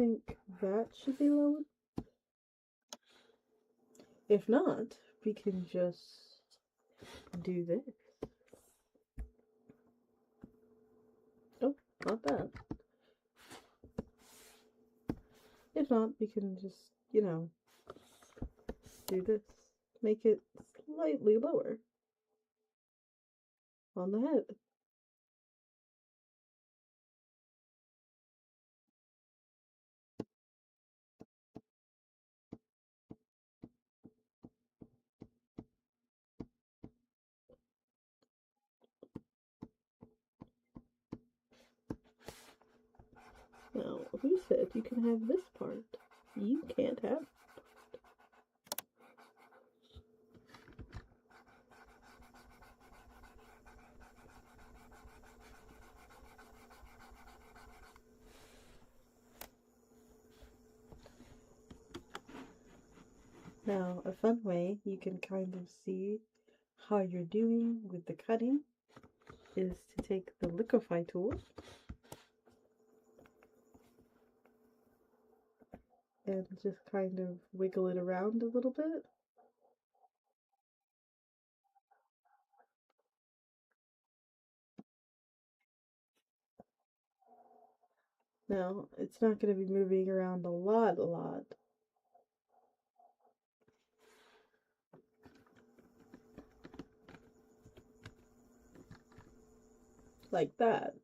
think that should be lowered. If not, we can just do this. Oh, not that. If not, we can just, you know, do this. Make it slightly lower on the head. Now, who said you can have this part? You can't have. Now, a fun way you can kind of see how you're doing with the cutting is to take the liquefy tool and just kind of wiggle it around a little bit. Now, it's not going to be moving around a lot. Like that.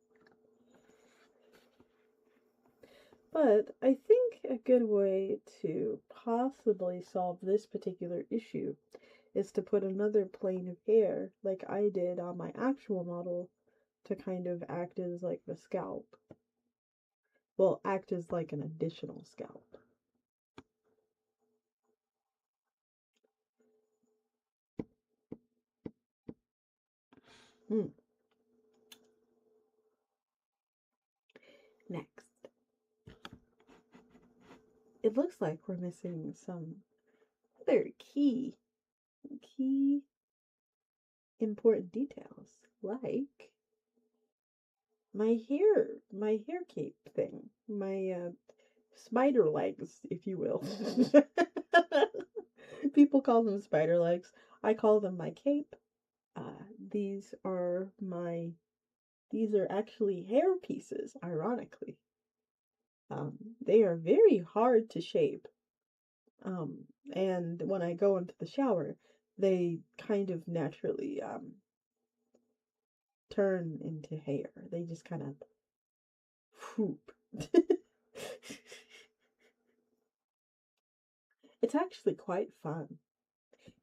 But I think a good way to possibly solve this particular issue is to put another plane of hair, like I did on my actual model, to kind of act as like the scalp. Well, act as like an additional scalp. Next. It looks like we're missing some other key important details, like my hair cape thing, my spider legs, if you will. People call them spider legs. I call them my cape. These are actually hair pieces, ironically. They are very hard to shape. And when I go into the shower, they kind of naturally turn into hair. They just kind of whoop. It's actually quite fun.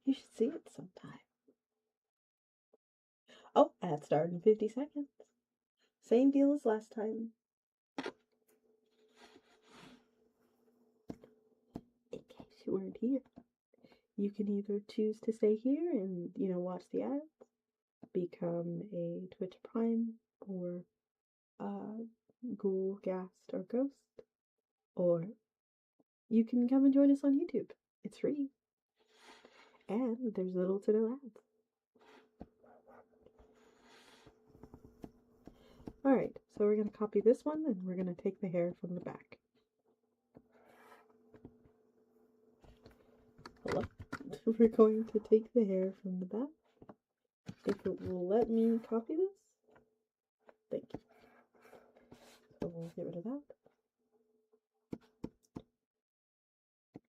You should see it sometime. Oh, ad started in 50 seconds. Same deal as last time. In case you weren't here, you can either choose to stay here and, you know, watch the ads, become a Twitch Prime, or Ghoul, Ghast, or Ghost, or you can come and join us on YouTube. It's free. And there's little to no ads. Alright, so we're going to copy this one and we're going to take the hair from the back. Hello? We're going to take the hair from the back. If it will let me copy this. Thank you. So we'll get rid of that.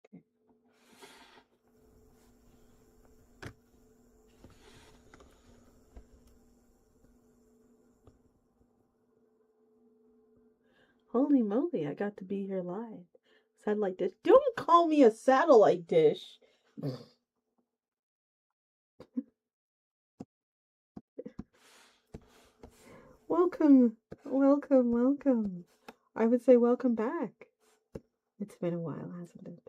Okay. Holy moly, I got to be here live. Satellite dish. Don't call me a satellite dish. Welcome. I would say welcome back. It's been a while, hasn't it?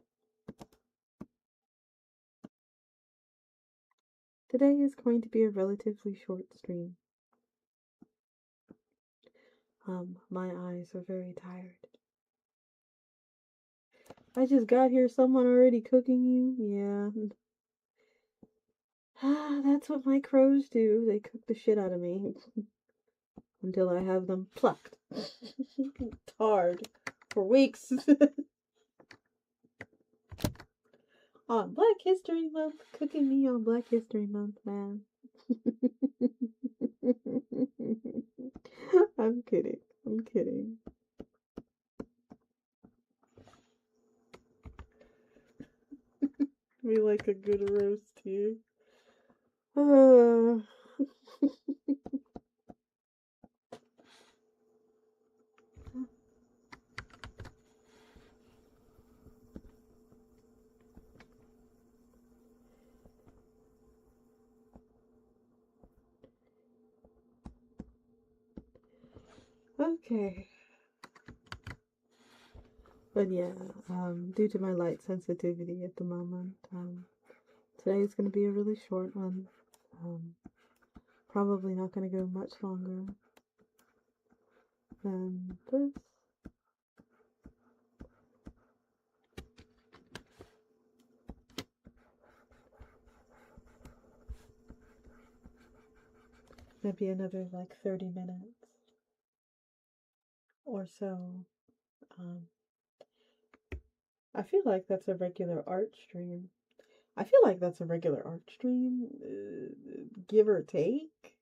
Today is going to be a relatively short stream. My eyes are very tired. I just got here, someone already cooking you? Yeah. That's what my crows do. They cook the shit out of me. Until I have them plucked. Tarred. for weeks. On Black History Month, cooking me on Black History Month, man. I'm kidding. I'm kidding. We like a good roast here. Okay. But yeah, due to my light sensitivity at the moment, today is going to be a really short one. Probably not going to go much longer than this. Maybe another like 30 minutes or so. I feel like that's a regular art stream. Give or take.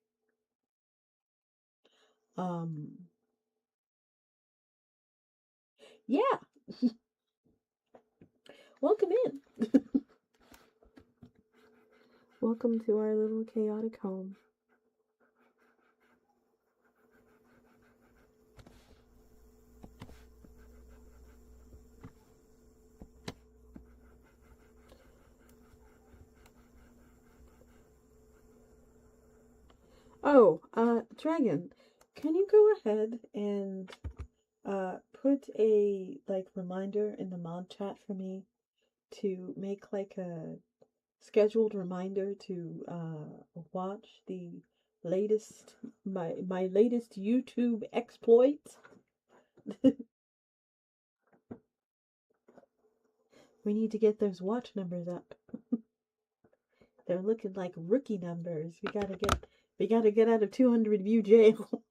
Yeah. Welcome in. Welcome to our little chaotic home. Oh, Dragon, can you go ahead and put a like reminder in the mod chat for me to make like a scheduled reminder to watch the latest my latest YouTube exploit. We need to get those watch numbers up. They're looking like rookie numbers. We gotta get out of 200 view jail.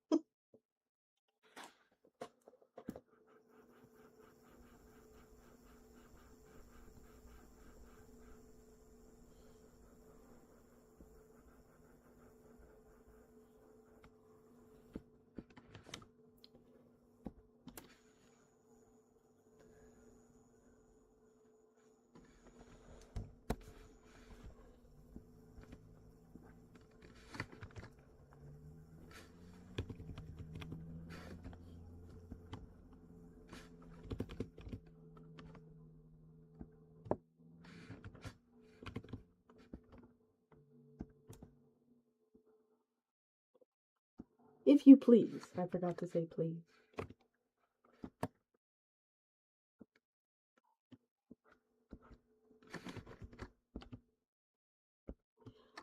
If you please. I forgot to say please.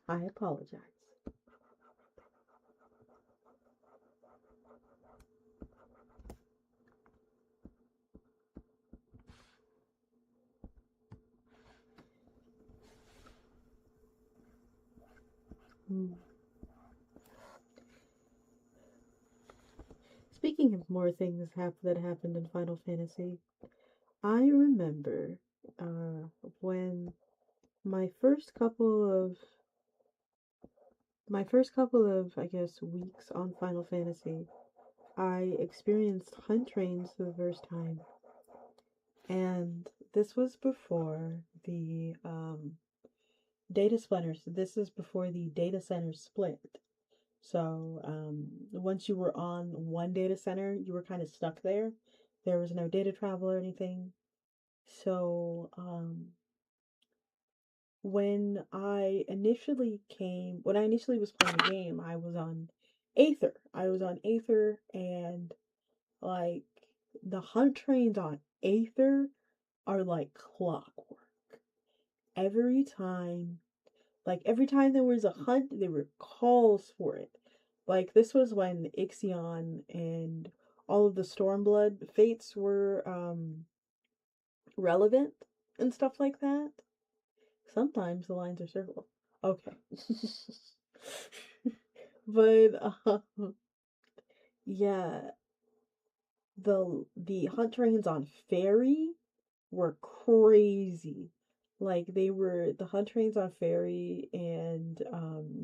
I apologize. Speaking of more things that happened in Final Fantasy, I remember when my first couple of I guess weeks on Final Fantasy, I experienced hunt trains for the first time. And this was before the data splinters. This is before the data centers split. So once you were on one data center, you were kind of stuck there. There was no data travel or anything. So when I initially was playing the game, I was on Aether. And like the hunt trains on Aether are like clockwork. Every time there was a hunt, there were calls for it. Like this was when Ixion and all of the Stormblood fates were relevant and stuff like that. Sometimes the lines are circled. Okay. But yeah, the hunt trains on Fairy were crazy. Like they were the hunt trains on Fairy and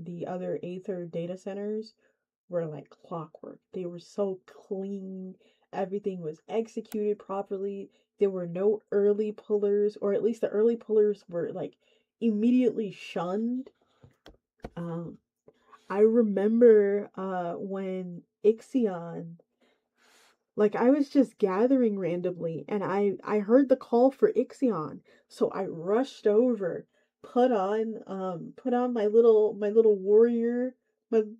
the other Aether data centers were like clockwork. They were so clean. Everything was executed properly. There were no early pullers, or at least the early pullers were like immediately shunned. Um, I remember when Ixion, like I was just gathering randomly and I heard the call for Ixion. So I rushed over, put on my little warrior,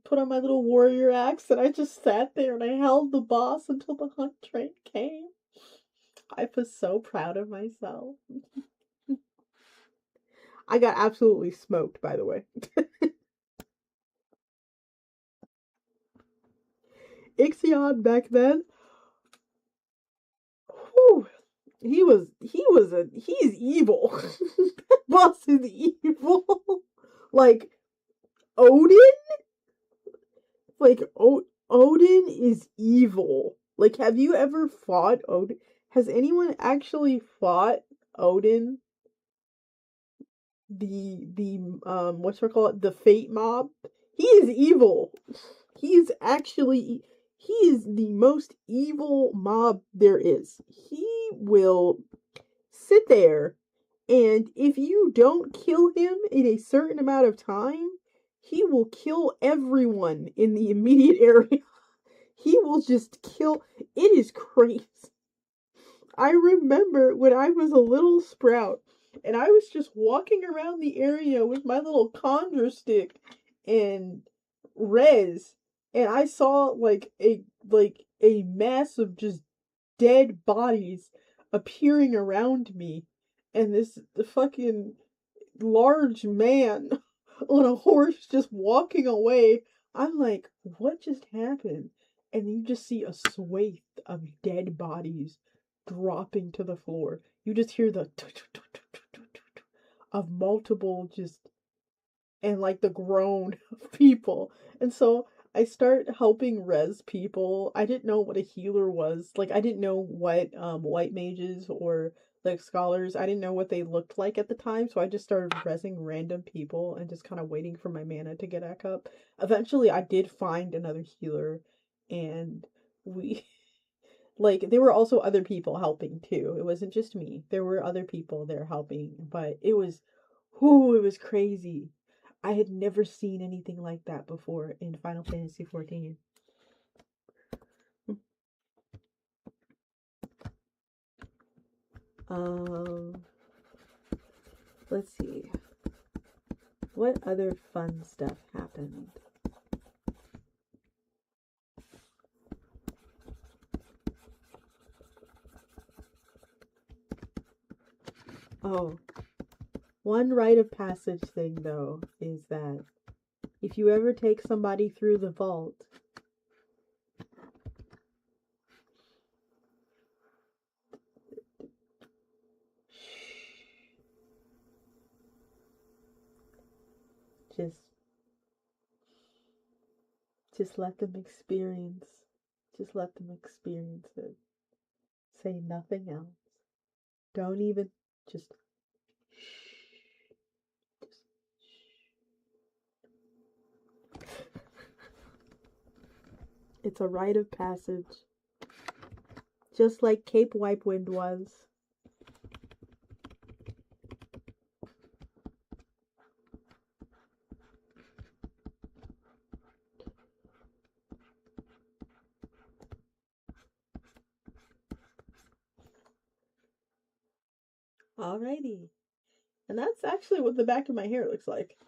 put on my little warrior axe, and I just sat there and I held the boss until the hunt train came. I was so proud of myself. I got absolutely smoked, by the way. Ixion back then, whew, he's evil. Boss is evil. Like Odin, like Odin is evil. Like, have you ever fought Odin? Has anyone actually fought Odin? The what's it called? The Fate Mob. He is evil. He's actually he is the most evil mob there is. He will sit there, and if you don't kill him in a certain amount of time, he will kill everyone in the immediate area. He will just kill. It is crazy. I remember when I was a little sprout and I was just walking around the area with my little conjure stick and res, and I saw like a mass of just dead bodies appearing around me, and this the fucking large man on a horse just walking away. I'm like, what just happened? And you just see a swathe of dead bodies dropping to the floor. You just hear the of multiple just and like the groan of people. And so I start helping res people. I didn't know what a healer was. Like I didn't know what white mages or like scholars, I didn't know what they looked like at the time, so I just started resing random people and just kind of waiting for my mana to get back up. Eventually I did find another healer, and we like there were also other people helping too. It wasn't just me. There were other people there helping, but it was crazy. I had never seen anything like that before in Final Fantasy XIV. Um, let's see. What other fun stuff happened? Oh, one rite of passage thing though is that if you ever take somebody through the vault, just just let them experience. Just let them experience it. Say nothing else. Don't even just it's a rite of passage. Just like Cape Wipewind was. Alrighty. And that's actually what the back of my hair looks like.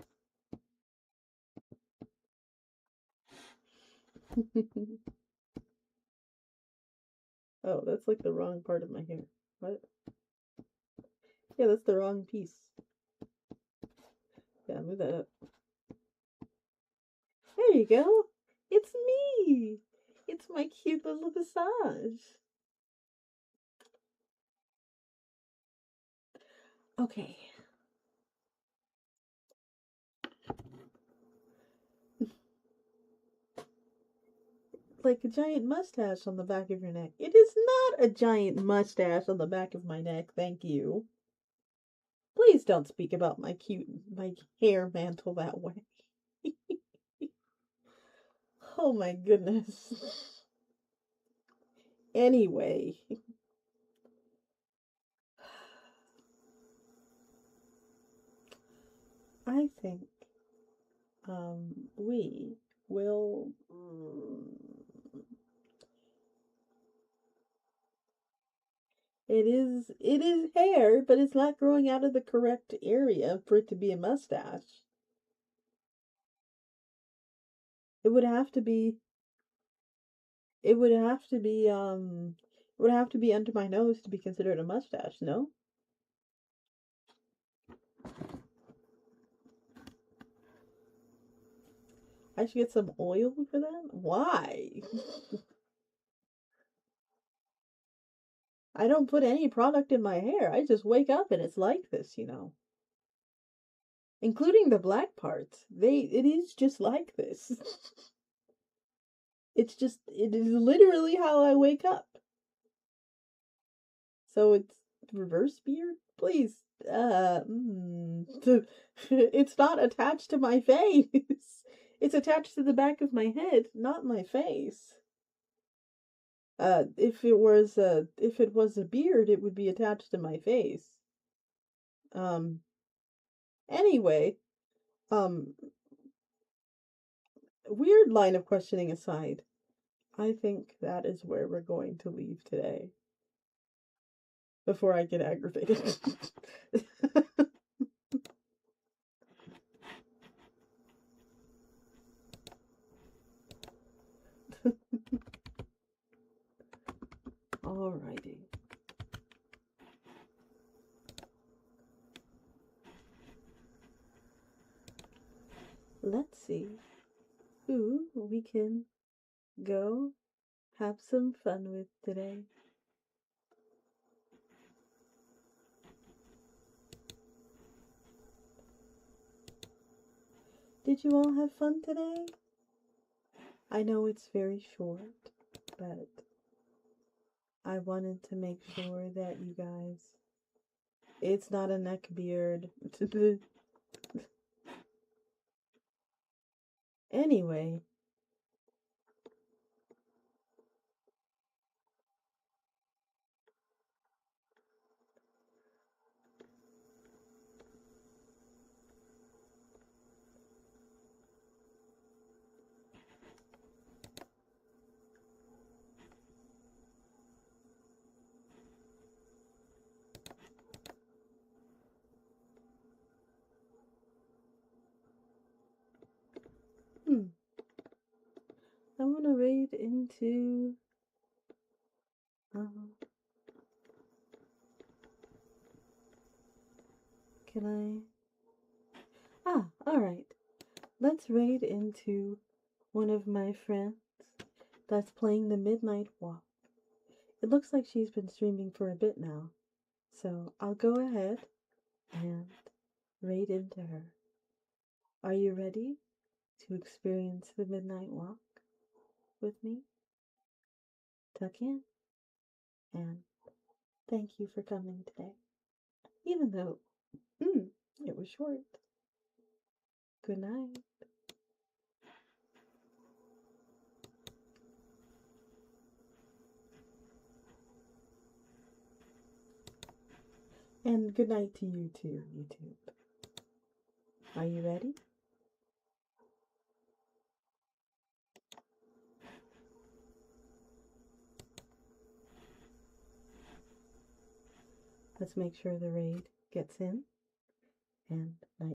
Oh, that's like the wrong part of my hair. What? Yeah, that's the wrong piece. Yeah, move that up. There you go. It's me. It's my cute little visage. Okay. like a giant mustache on the back of your neck. It is not a giant mustache on the back of my neck, thank you. Please don't speak about my hair mantle that way. Oh my goodness. Anyway. I think we will it is hair, but it's not growing out of the correct area for it to be a mustache. It would have to be it would have to be under my nose to be considered a mustache, no? I should get some oil for that? Why? I don't put any product in my hair. I just wake up and it's like this, you know. Including the black parts. It is just like this. It is literally how I wake up. So it's reverse beard? Please. It's not attached to my face. It's attached to the back of my head, not my face. If it was a beard, it would be attached to my face. Anyway, weird line of questioning aside, I think that is where we're going to leave today. Before I get aggravated. Alrighty. Let's see who we can go have some fun with today. Did you all have fun today? I know it's very short, but I wanted to make sure that you guys... It's not a neck beard. Anyway. I want to raid into... Can I... alright. Let's raid into one of my friends that's playing the Midnight Walk. It looks like she's been streaming for a bit now. So I'll go ahead and raid into her. Are you ready to experience the Midnight Walk with me? Tuck in. And thank you for coming today. Even though it was short. Good night. And good night to you too, YouTube. Are you ready? Let's make sure the raid gets in. And night.